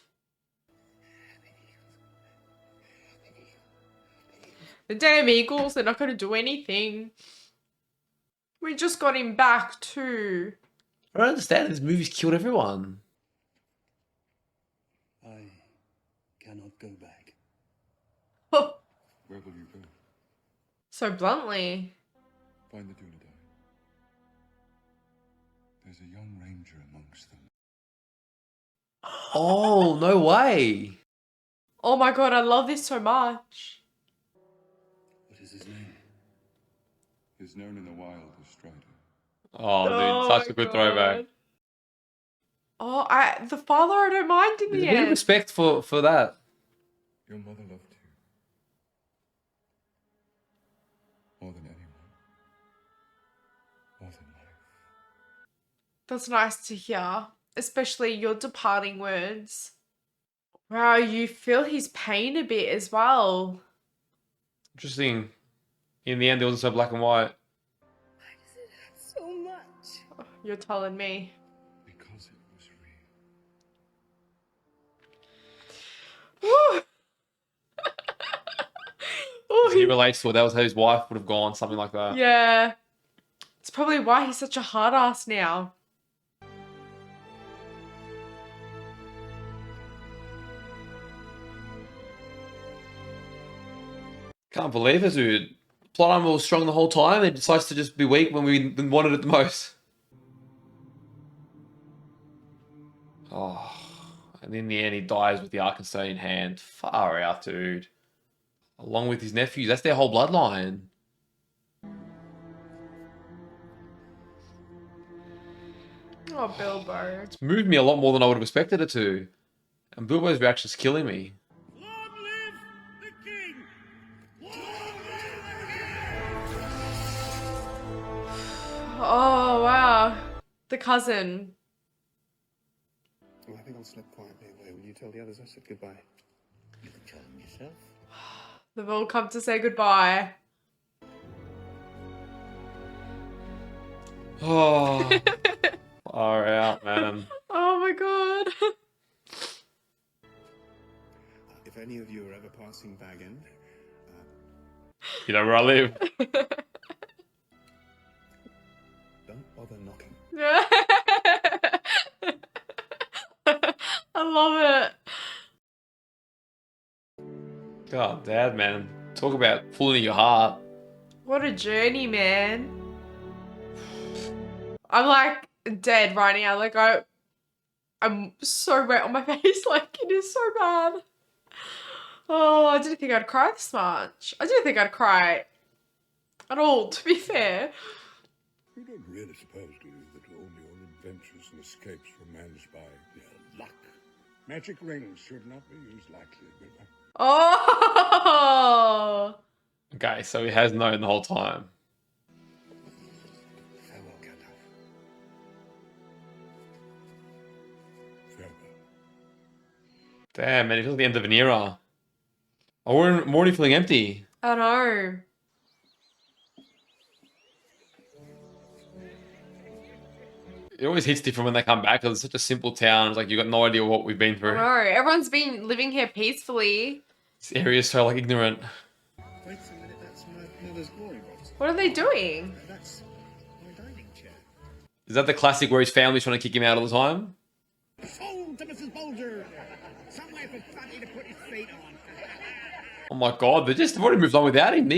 The damn Eagles, they're not going to do anything. We just got him back too. I don't understand. This movie's killed everyone. I cannot go back. Where will you go? So bluntly. Find the Dunedain. There's a young ranger amongst them. Oh, no way. Oh my god, I love this so much. What is his name? He's known in the wild as Strider. Oh, dude, Oh such my a good God. throwback. Oh, the father I don't mind in There's the a bit of end. respect for that. Your mother loved you. More than anyone. More than life. That's nice to hear, especially your departing words. Wow, you feel his pain a bit as well. Interesting. In the end, it wasn't so black and white. Why does it hurt so much? You're telling me. Because it was real. Woo! Oh, He relates to it. That was how his wife would have gone, something like that. yeah. It's probably why he's such a hard ass now. Can't believe it, dude. Plot armor was strong the whole time. It decides to just be weak when we wanted it the most. Oh, and in the end, he dies with the Arkansas in hand. Far out, dude. Along with his nephews. That's their whole bloodline. Oh, Bilbo. It's moved me a lot more than I would have expected it to. And Bilbo's reaction's killing me. Long live the king! Long live the king! Oh, wow. The cousin. Well, I think I'll slip quietly away. Will you tell the others I said goodbye? You can tell them yourself. They've all come to say goodbye. Oh, far out, man. Oh my god. If any of you are ever passing Baggin, You know where I live. don't bother knocking. I love it. God, Dad, man. Talk about pulling your heart. What a journey, man. I'm like dead right now. Like I'm so wet on my face. Like it is so bad. Oh, I didn't think I'd cry this much. I didn't think I'd cry at all, to be fair. You don't really suppose, do you, that all your adventures and escapes were managed by mere luck? Magic rings should not be used lightly, Bilbo. Oh. Okay, so he has known the whole time. Farewell, Gandalf. Farewell. Damn, man, it feels like the end of an era. I'm already feeling empty. I know. It always hits different when they come back because it's such a simple town. It's like you got no idea what we've been I through. know. Everyone's been living here peacefully. This area is so like ignorant. Wait a minute, that's my mother's glory box. What are they doing? That's my dining chair. Is that the classic where his family's trying to kick him out all the time? Sold to Mrs. Bulger. Somewhere for Fanny to put his feet on. Oh my god, they've already moved on without him.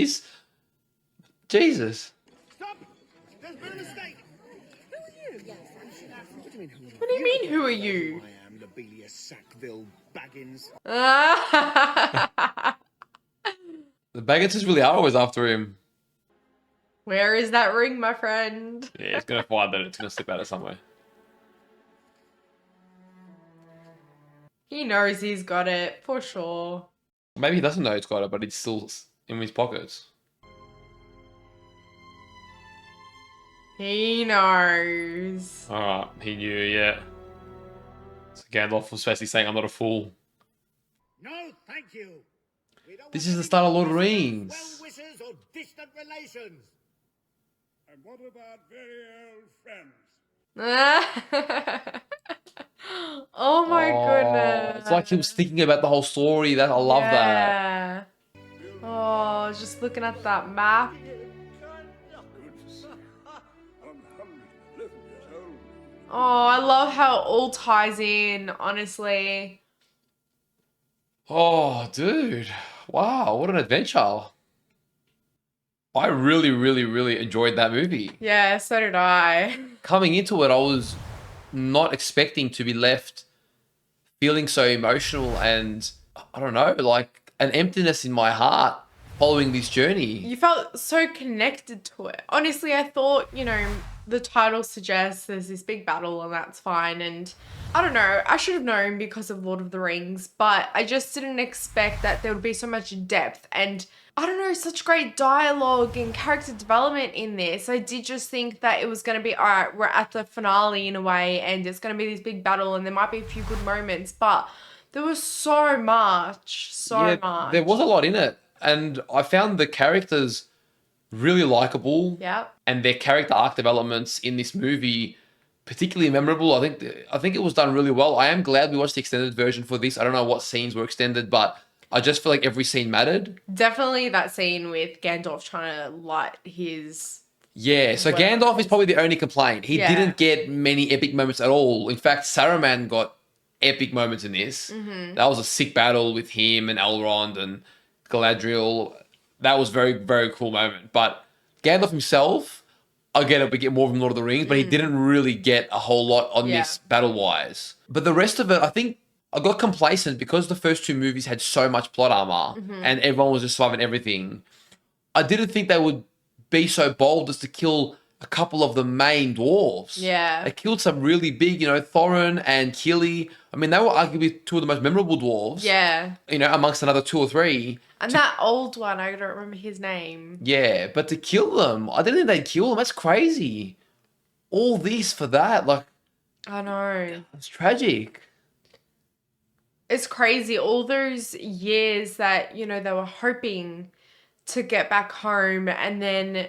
Jesus. Stop! There's been a mistake. What do you mean, who are you? I am Lobelia Sackville Baggins. The Bagginses really are always after him. Where is that ring, my friend? Yeah, he's gonna find that it's gonna slip out of somewhere. He knows he's got it, for sure. Maybe he doesn't know he's got it, but it's still in his pockets. He knows. Alright, he knew, yeah. So Gandalf was basically saying, I'm not a fool. No, thank you. We don't This want is the any start of Lord of the well Rings. wishers or distant relations. And what about very old friends? Oh my goodness. It's like he was thinking about the whole story. I love that. Yeah. Oh, just looking at that map. I'm 111 years old. Oh, I love how it all ties in, honestly. Oh, dude. Wow, what an adventure. I really, really, really enjoyed that movie. Yeah, so did I. Coming into it, I was not expecting to be left feeling so emotional and, I don't know, like an emptiness in my heart following this journey. You felt so connected to it. Honestly, I thought, the title suggests there's this big battle and that's fine. And I don't know, I should have known because of Lord of the Rings, but I just didn't expect that there would be so much depth and, I don't know, such great dialogue and character development in this. I did just think that it was going to be, all right, we're at the finale in a way and it's going to be this big battle and there might be a few good moments, but there was so much. There was a lot in it. And I found the characters really likable. Yeah. And their character arc developments in this movie particularly memorable. I think it was done really well. I am glad we watched the extended version for this. I don't know what scenes were extended, but I just feel like every scene mattered. Definitely that scene with Gandalf trying to light his... Yeah, so Gandalf is probably the only complaint. He didn't get many epic moments at all. In fact, Saruman got epic moments in this. That was a sick battle with him and Elrond and Galadriel. That was very, very cool moment. But Gandalf himself, again, we get more from Lord of the Rings, but he didn't really get a whole lot on this battle-wise. But the rest of it, I think I got complacent because the first two movies had so much plot armor and everyone was just surviving everything. I didn't think they would be so bold as to kill a couple of the main dwarves. Yeah. They killed some really big, Thorin and Kili. I mean, they were arguably two of the most memorable dwarves. Yeah. Amongst another two or three. And that old one, I don't remember his name. Yeah, but to kill them, I didn't think they'd kill them. That's crazy. All this for that, I know. it's tragic. It's crazy. All those years that, they were hoping to get back home, and then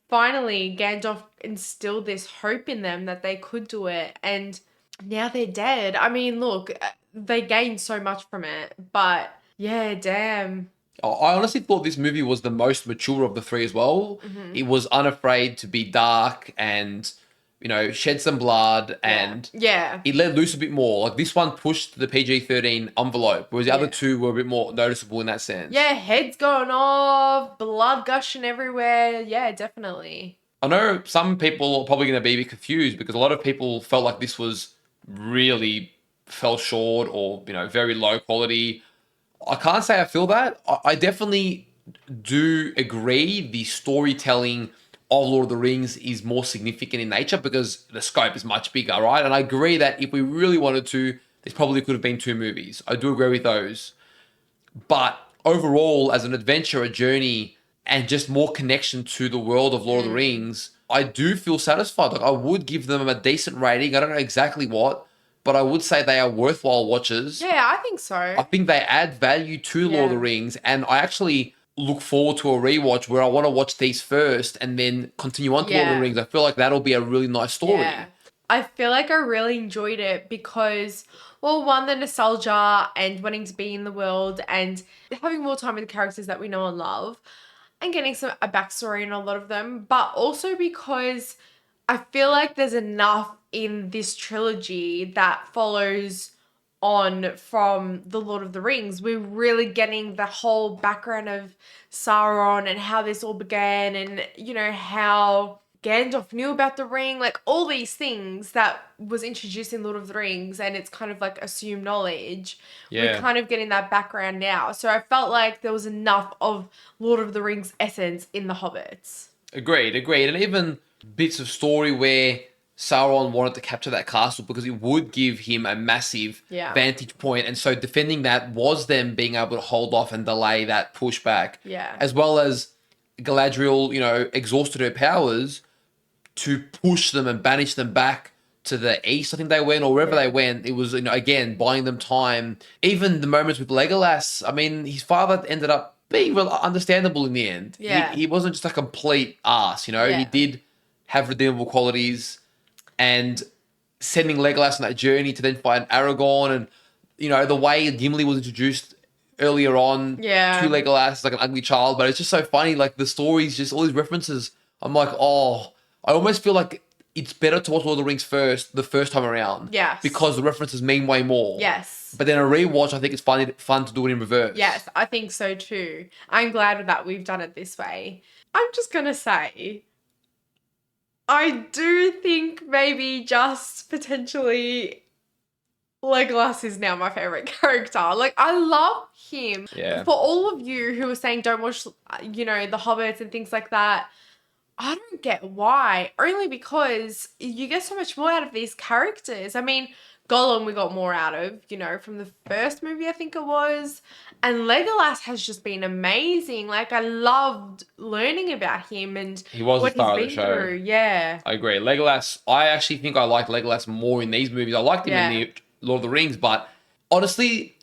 finally Gandalf instilled this hope in them that they could do it, and now they're dead. I mean, look, they gained so much from it, but yeah, damn. I honestly thought this movie was the most mature of the three as well. It was unafraid to be dark and, shed some blood, and it let loose a bit more. Like, this one pushed the PG-13 envelope, whereas the other two were a bit more noticeable in that sense. Yeah, heads going off, blood gushing everywhere. Yeah, definitely. I know some people are probably going to be a bit confused because a lot of people felt like this was really fell short or, very low quality. I can't say I feel that. I definitely do agree the storytelling of Lord of the Rings is more significant in nature because the scope is much bigger, right? And I agree that if we really wanted to, this probably could have been 2 movies. I do agree with those. But overall, as an adventure, a journey, and just more connection to the world of Lord of the Rings, I do feel satisfied. Like, I would give them a decent rating. I don't know exactly what, but I would say they are worthwhile watches. Yeah, I think so. I think they add value to Lord of the Rings, and I actually look forward to a rewatch where I want to watch these first and then continue on to Lord of the Rings. I feel like that'll be a really nice story. Yeah. I feel like I really enjoyed it because, well, one, the nostalgia and wanting to be in the world and having more time with the characters that we know and love and getting a backstory in a lot of them, but also because I feel like there's enough in this trilogy that follows on from the Lord of the Rings. We're really getting the whole background of Sauron and how this all began and, how Gandalf knew about the ring, like all these things that was introduced in Lord of the Rings, and it's kind of like assumed knowledge. Yeah. We're kind of getting that background now. So I felt like there was enough of Lord of the Rings essence in the Hobbits. Agreed. And even bits of story where Sauron wanted to capture that castle because it would give him a massive vantage point. And so defending that was them being able to hold off and delay that pushback. Yeah. As well as Galadriel, exhausted her powers to push them and banish them back to the east, I think they went, or wherever they went. It was, again, buying them time. Even the moments with Legolas, I mean, his father ended up being understandable in the end. Yeah. He wasn't just a complete ass, He did have redeemable qualities. And sending Legolas on that journey to then find Aragorn, and the way Gimli was introduced earlier on to Legolas like an ugly child, but it's just so funny. Like the stories, just all these references. I'm like, I almost feel like it's better to watch Lord of the Rings first, the first time around. Yes. Because the references mean way more. Yes. But then a rewatch, I think it's fun to do it in reverse. Yes, I think so too. I'm glad that we've done it this way. I'm just going to say, I do think maybe just potentially Legolas is now my favorite character. Like, I love him. Yeah. For all of you who are saying don't watch, you know, the Hobbits and things like that, I don't get why. Only because you get so much more out of these characters. I mean, Gollum we got more out of, you know, from the first movie, I think it was. And Legolas has just been amazing. Like, I loved learning about him and He was the what star of he's the been show. through. Yeah. I agree. Legolas, I actually think I like Legolas more in these movies. I liked him in Yeah. the Lord of the Rings, but honestly,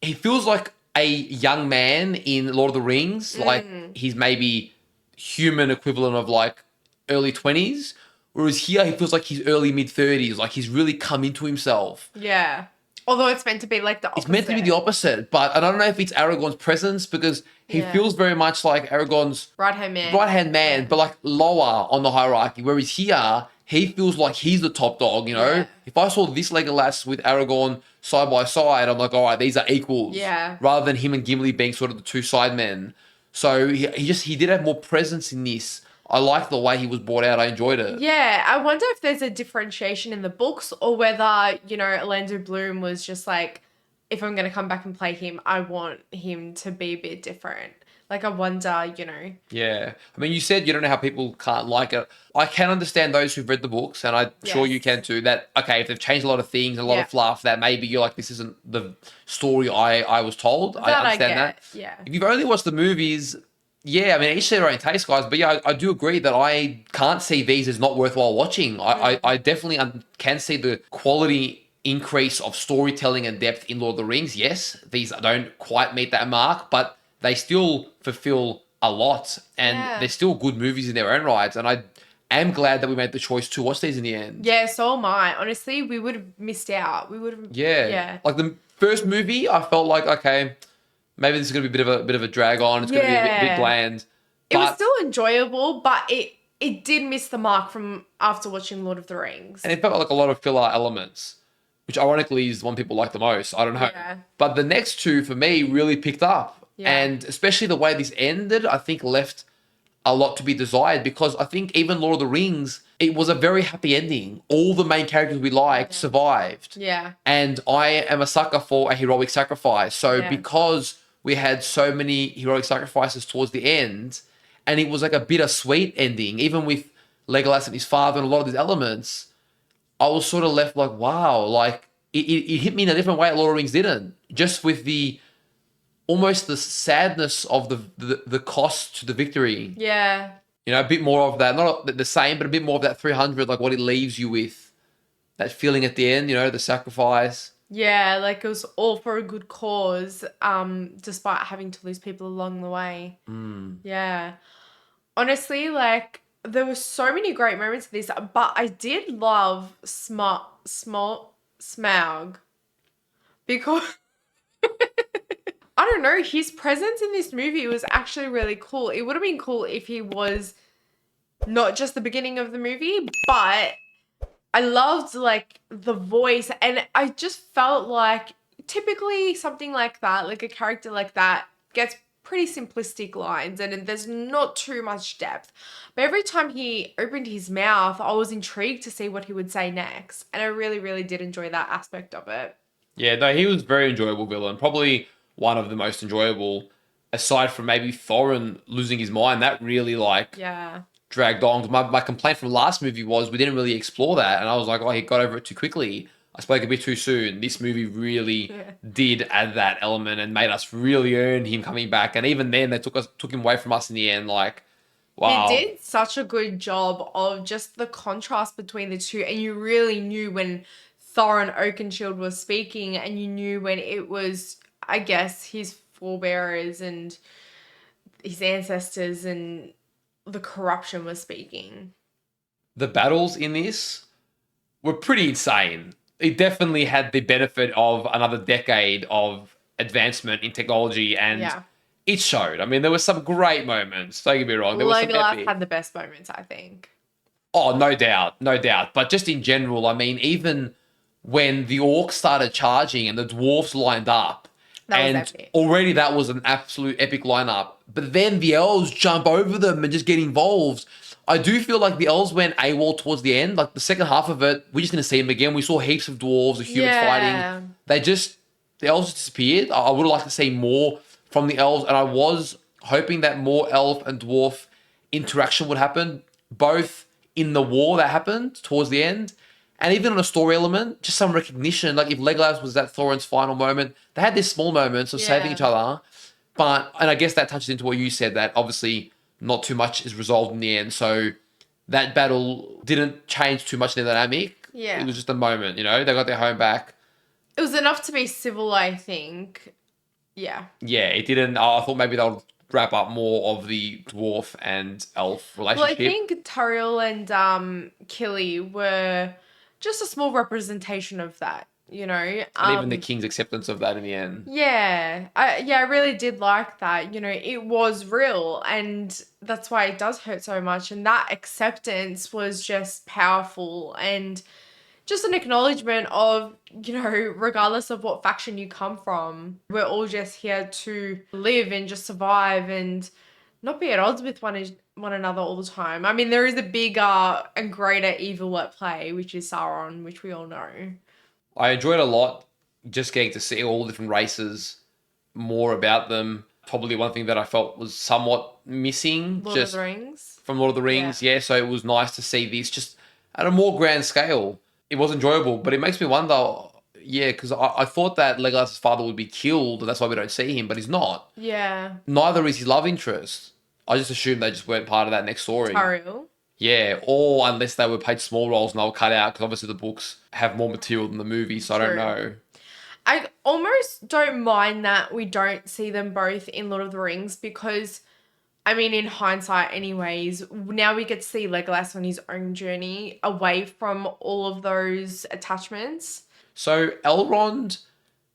he feels like a young man in Lord of the Rings. Like, he's maybe human equivalent of like early 20s. Whereas here, he feels like he's early mid-30s. Like, he's really come into himself. Yeah. Although it's meant to be like the opposite. It's meant to be the opposite, but and I don't know if it's Aragorn's presence because he Yeah. feels very much like Aragorn's Right-hand man. right-hand man, but like lower on the hierarchy. Whereas here, he feels like he's the top dog, you know? Yeah. If I saw this Legolas with Aragorn side by side, I'm like, all right, these are equals. Yeah. Rather than him and Gimli being sort of the two side men. So he did have more presence in this. I like the way he was brought out. I enjoyed it. Yeah, I wonder if there's a differentiation in the books or whether, you know, Orlando Bloom was just like, if I'm going to come back and play him, I want him to be a bit different. Like, I wonder, you know. Yeah. I mean, you said you don't know how people can't like it. I can understand those who've read the books, and I'm sure you can too, that, okay, if they've changed a lot of things, a lot of fluff, that maybe you're like, this isn't the story I was told. I understand that. Yeah. If you've only watched the movies, yeah, I mean, each their own taste, guys. But yeah, I do agree that I can't see these as not worthwhile watching. I definitely can see the quality increase of storytelling and depth in Lord of the Rings. Yes, these don't quite meet that mark, but they still fulfill a lot. And they're still good movies in their own rights. And I am glad that we made the choice to watch these in the end. Yeah, so am I. Honestly, we would have missed out. We would have. Yeah. Yeah. Like the first movie, I felt like, okay, maybe this is going to be a bit of a drag on. It's going to be a bit bland. It was still enjoyable, but it did miss the mark from after watching Lord of the Rings. And it felt like a lot of filler elements, which ironically is the one people like the most. I don't know. Yeah. But the next two, for me, really picked up. Yeah. And especially the way this ended, I think left a lot to be desired because I think even Lord of the Rings, it was a very happy ending. All the main characters we liked survived. Yeah. And I am a sucker for a heroic sacrifice. So because we had so many heroic sacrifices towards the end, and it was like a bittersweet ending, even with Legolas and his father and a lot of these elements, I was sort of left like, wow, like it hit me in a different way Lord of the Rings didn't. Just with the almost the sadness of the cost to the victory. Yeah. You know, a bit more of that, not the same, but a bit more of that 300, like what it leaves you with. That feeling at the end, you know, the sacrifice. Yeah, like it was all for a good cause, despite having to lose people along the way. Yeah. Honestly, like, there were so many great moments of this, but I did love Smaug. Because, I don't know, his presence in this movie was actually really cool. It would have been cool if he was not just the beginning of the movie, but I loved, like, the voice, and I just felt like typically something like that, like a character like that, gets pretty simplistic lines and there's not too much depth. But every time he opened his mouth, I was intrigued to see what he would say next. And I really, really did enjoy that aspect of it. Yeah, no, he was a very enjoyable villain. Probably one of the most enjoyable, aside from maybe Thorin losing his mind. That really, like, dragged on. My complaint from the last movie was we didn't really explore that. And I was like, oh, he got over it too quickly. I spoke a bit too soon. This movie really did add that element and made us really earn him coming back. And even then, they took him away from us in the end. Like, wow. They did such a good job of just the contrast between the two. And you really knew when Thorin Oakenshield was speaking, and you knew when it was, I guess, his forebearers and his ancestors and the corruption was speaking. The battles in this were pretty insane. It definitely had the benefit of another decade of advancement in technology, and it showed. I mean, there were some great moments. Don't get me wrong. There was some Legolas epic. had the best moments, I think. Oh, no doubt. No doubt. But just in general, I mean, even when the orcs started charging and the dwarves lined up, That was epic. already that was an absolute epic lineup. But then the elves jump over them and just get involved. I do feel like the elves went AWOL towards the end. Like the second half of it, we're just going to see them again. We saw heaps of dwarves, of humans fighting. The elves just disappeared. I would have liked to see more from the elves, and I was hoping that more elf and dwarf interaction would happen, both in the war that happened towards the end, and even on a story element, just some recognition. Like if Legolas was at Thorin's final moment, they had these small moments of saving each other. And I guess that touches into what you said, that obviously not too much is resolved in the end. So that battle didn't change too much in the dynamic. Yeah. It was just a moment, they got their home back. It was enough to be civil, I think. Yeah. Yeah, it didn't. I thought maybe they'll wrap up more of the dwarf and elf relationship. Well, I think Tariel and Killy were just a small representation of that, And even the king's acceptance of that in the end. Yeah. I really did like that. It was real, and that's why it does hurt so much. And that acceptance was just powerful, and just an acknowledgement of, regardless of what faction you come from, we're all just here to live and just survive and not be at odds with one another all the time. I mean, there is a bigger and greater evil at play, which is Sauron, which we all know. I enjoyed a lot just getting to see all the different races, more about them. Probably one thing that I felt was somewhat missing Lord of the Rings. From Lord of the Rings. Yeah, so it was nice to see this just at a more grand scale. It was enjoyable, but it makes me wonder, because I thought that Legolas' father would be killed, and that's why we don't see him, but he's not. Yeah. Neither is his love interest. I just assumed they just weren't part of that next story. Tariel. Yeah, or unless they were paid small roles and they were cut out, because obviously the books have more material than the movie, so I don't know. I almost don't mind that we don't see them both in Lord of the Rings, because, I mean, in hindsight anyways, now we get to see Legolas on his own journey away from all of those attachments. So Elrond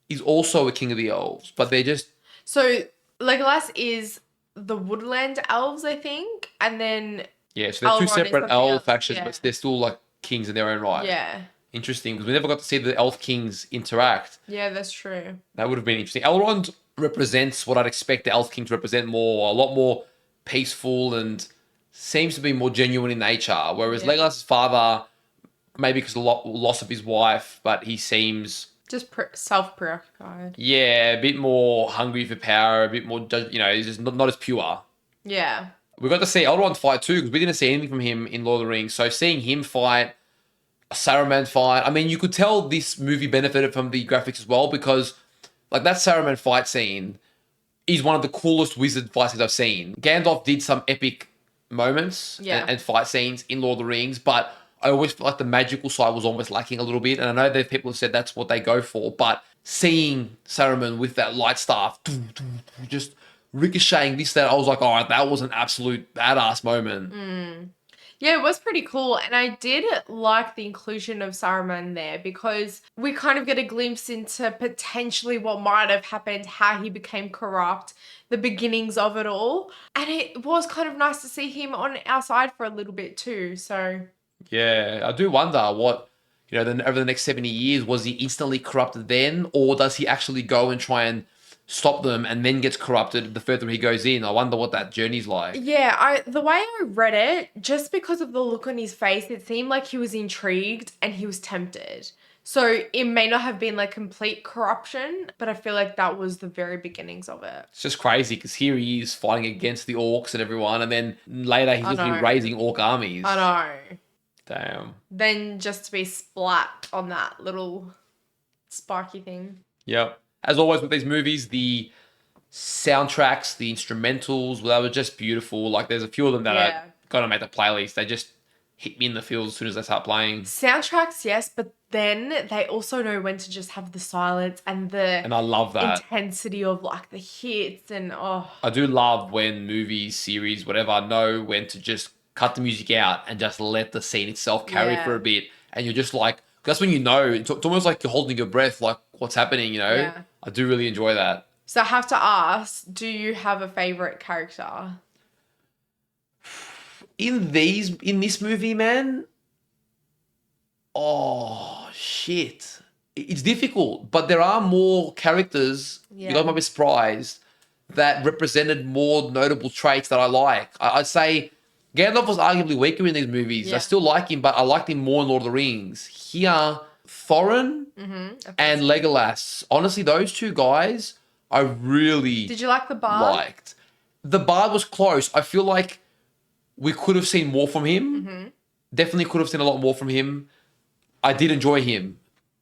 is also a king of the elves, but they're just... So Legolas is the woodland elves, I think, and then... Yeah, so they're two separate elf factions, yeah. but they're still like kings in their own right. Yeah. Interesting, because we never got to see the elf kings interact. Yeah, that's true. That would have been interesting. Elrond represents what I'd expect the elf king to represent more, a lot more peaceful and seems to be more genuine in nature. Whereas Legolas' father, maybe because of the loss of his wife, but he seems... Just self-preoccupied. Yeah, a bit more hungry for power, a bit more, he's just not as pure. Yeah. We got to see Elrond fight too, because we didn't see anything from him in Lord of the Rings. So seeing him fight, Saruman fight, I mean, you could tell this movie benefited from the graphics as well, because like that Saruman fight scene is one of the coolest wizard fight scenes I've seen. Gandalf did some epic moments and fight scenes in Lord of the Rings, but I always felt like the magical side was almost lacking a little bit. And I know that people have said that's what they go for, but seeing Saruman with that light staff, just ricocheting this, that, I was like, all right, that was an absolute badass moment. Yeah, it was pretty cool. And I did like the inclusion of Saruman there, because we kind of get a glimpse into potentially what might have happened, how he became corrupt, the beginnings of it all. And it was kind of nice to see him on our side for a little bit too. So yeah, I do wonder what, over the next 70 years, was he instantly corrupted then? Or does he actually go and try and stop them and then gets corrupted the further he goes in? I wonder what that journey's like. Yeah, the way I read it, just because of the look on his face, it seemed like he was intrigued and he was tempted. So it may not have been like complete corruption, but I feel like that was the very beginnings of it. It's just crazy, because here he is fighting against the orcs and everyone, and then later he's literally raising orc armies. I know. Damn. Then just to be splat on that little sparky thing. Yep. As always with these movies, the soundtracks, the instrumentals, they were just beautiful. Like there's a few of them that are gonna make the playlist. They just hit me in the feels as soon as they start playing. Soundtracks, yes, but then they also know when to just have the silence and I love that intensity of like the hits and I do love when movies, series, whatever, know when to just cut the music out and just let the scene itself carry for a bit, and you're just like, that's when it's almost like you're holding your breath, like what's happening, I do really enjoy that. So I have to ask, do you have a favorite character in this movie, man? Oh shit, it's difficult, but there are more characters, you guys might be surprised, that represented more notable traits that I like. I'd say Gandalf was arguably weaker in these movies. I Yeah. still like him, but I liked him more in Lord of the Rings. Here, Thorin and Legolas. Honestly, those two guys I really Did you like the Bard? liked. The Bard was close. I feel like we could have seen more from him. Definitely could have seen a lot more from him. I did enjoy him.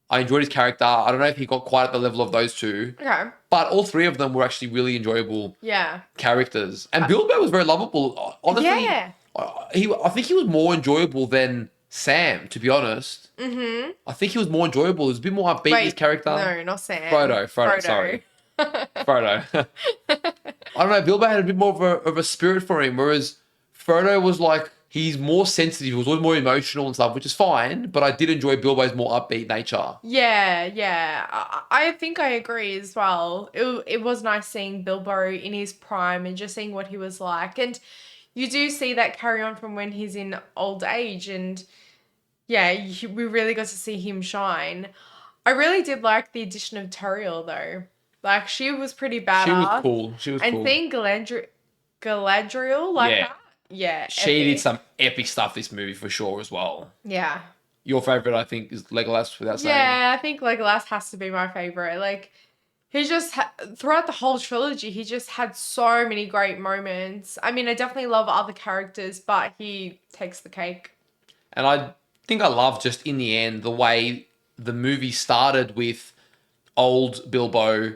I enjoyed his character. I don't know if he got quite at the level of those two, Okay. but all three of them were actually really enjoyable Yeah. characters. And Bilbo was very lovable. Honestly, Yeah. I think he was more enjoyable than Sam, to be honest. Mm-hmm. I think he was more enjoyable. He was a bit more upbeat, his character. No, not Sam. Frodo, sorry. Frodo. I don't know, Bilbo had a bit more of a spirit for him, whereas Frodo was like, he's more sensitive, he was always more emotional and stuff, which is fine, but I did enjoy Bilbo's more upbeat nature. Yeah. I think I agree as well. It was nice seeing Bilbo in his prime and just seeing what he was like. And you do see that carry on from when he's in old age. And yeah, we really got to see him shine. I really did like the addition of Toriel though. Like, she was pretty badass. She was and cool. seeing Galadriel like Yeah. that. Yeah. She did epic. some epic stuff this movie for sure as well. Yeah. Your favourite, I think, is Legolas, without saying. Yeah, I think Legolas has to be my favorite. Like, he just throughout the whole trilogy, he just had so many great moments. I mean, I definitely love other characters, but he takes the cake. And I think I love just in the end the way the movie started with old Bilbo,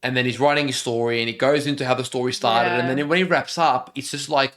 and then he's writing his story, and it goes into how the story started, Yeah. and then when he wraps up, it's just like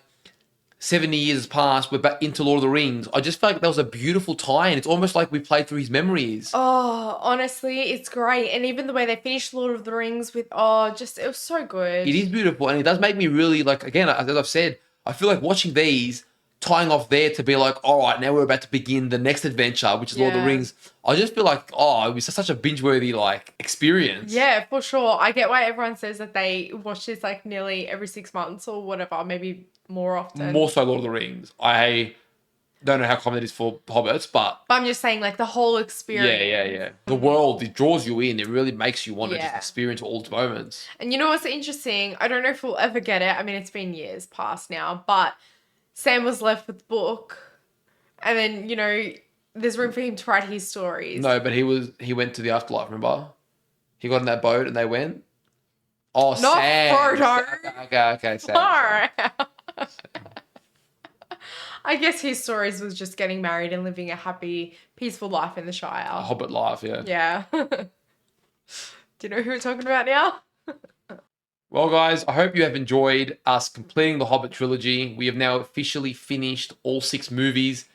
70 years has passed, we're back into Lord of the Rings. I just felt like that was a beautiful tie-in. It's almost like we played through his memories. Oh, honestly, it's great. And even the way they finished Lord of the Rings with, it was so good. It is beautiful, and it does make me really, like, again, as I've said, I feel like watching these, tying off there to be like, all right, now we're about to begin the next adventure, which is Lord of the Yeah. Rings. I just feel like, it was such a binge-worthy, like, experience. Yeah, for sure. I get why everyone says that they watch this like nearly every 6 months or whatever, maybe more often. More so Lord of the Rings. I don't know how common it is for Hobbits, but But I'm just saying, like, the whole experience. yeah. The world, it draws you in. It really makes you want to just Yeah. experience all its moments. And you know what's interesting? I don't know if we'll ever get it. I mean, it's been years past now, but Sam was left with the book. And then, there's room for him to write his stories. No, but he went to the afterlife, remember? He got in that boat and they went. Oh, Not Sam. Frodo. Okay, Sam. Far out. I guess his stories was just getting married and living a happy, peaceful life in the Shire. Hobbit life, yeah. Yeah. Do you know who we're talking about now? Well, guys, I hope you have enjoyed us completing the Hobbit trilogy. We have now officially finished all 6 movies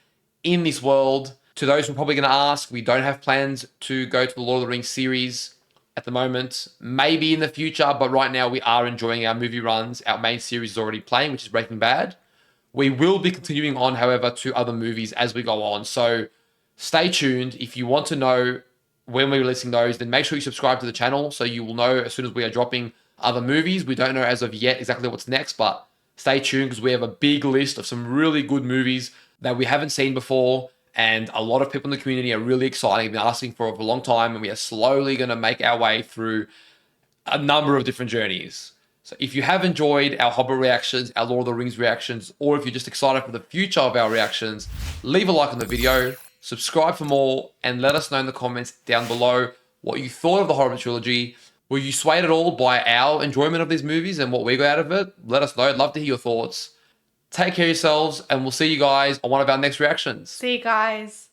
in this world. To those who are probably going to ask, we don't have plans to go to the Lord of the Rings series at the moment. Maybe in the future, but right now we are enjoying our movie runs. Our main series is already playing, which is Breaking Bad. We will be continuing on, however, to other movies as we go on. So stay tuned. If you want to know when we're releasing those, then make sure you subscribe to the channel so you will know as soon as we are dropping other movies. We don't know as of yet exactly what's next, but stay tuned because we have a big list of some really good movies that we haven't seen before, and a lot of people in the community are really excited. They've been asking for a long time, and we are slowly going to make our way through a number of different journeys. So if you have enjoyed our Hobbit reactions, our Lord of the Rings reactions, or if you're just excited for the future of our reactions, leave a like on the video, subscribe for more, and let us know in the comments down below what you thought of the Hobbit trilogy. Were you swayed at all by our enjoyment of these movies and what we got out of it? Let us know. I'd love to hear your thoughts. Take care of yourselves, and we'll see you guys on one of our next reactions. See you guys.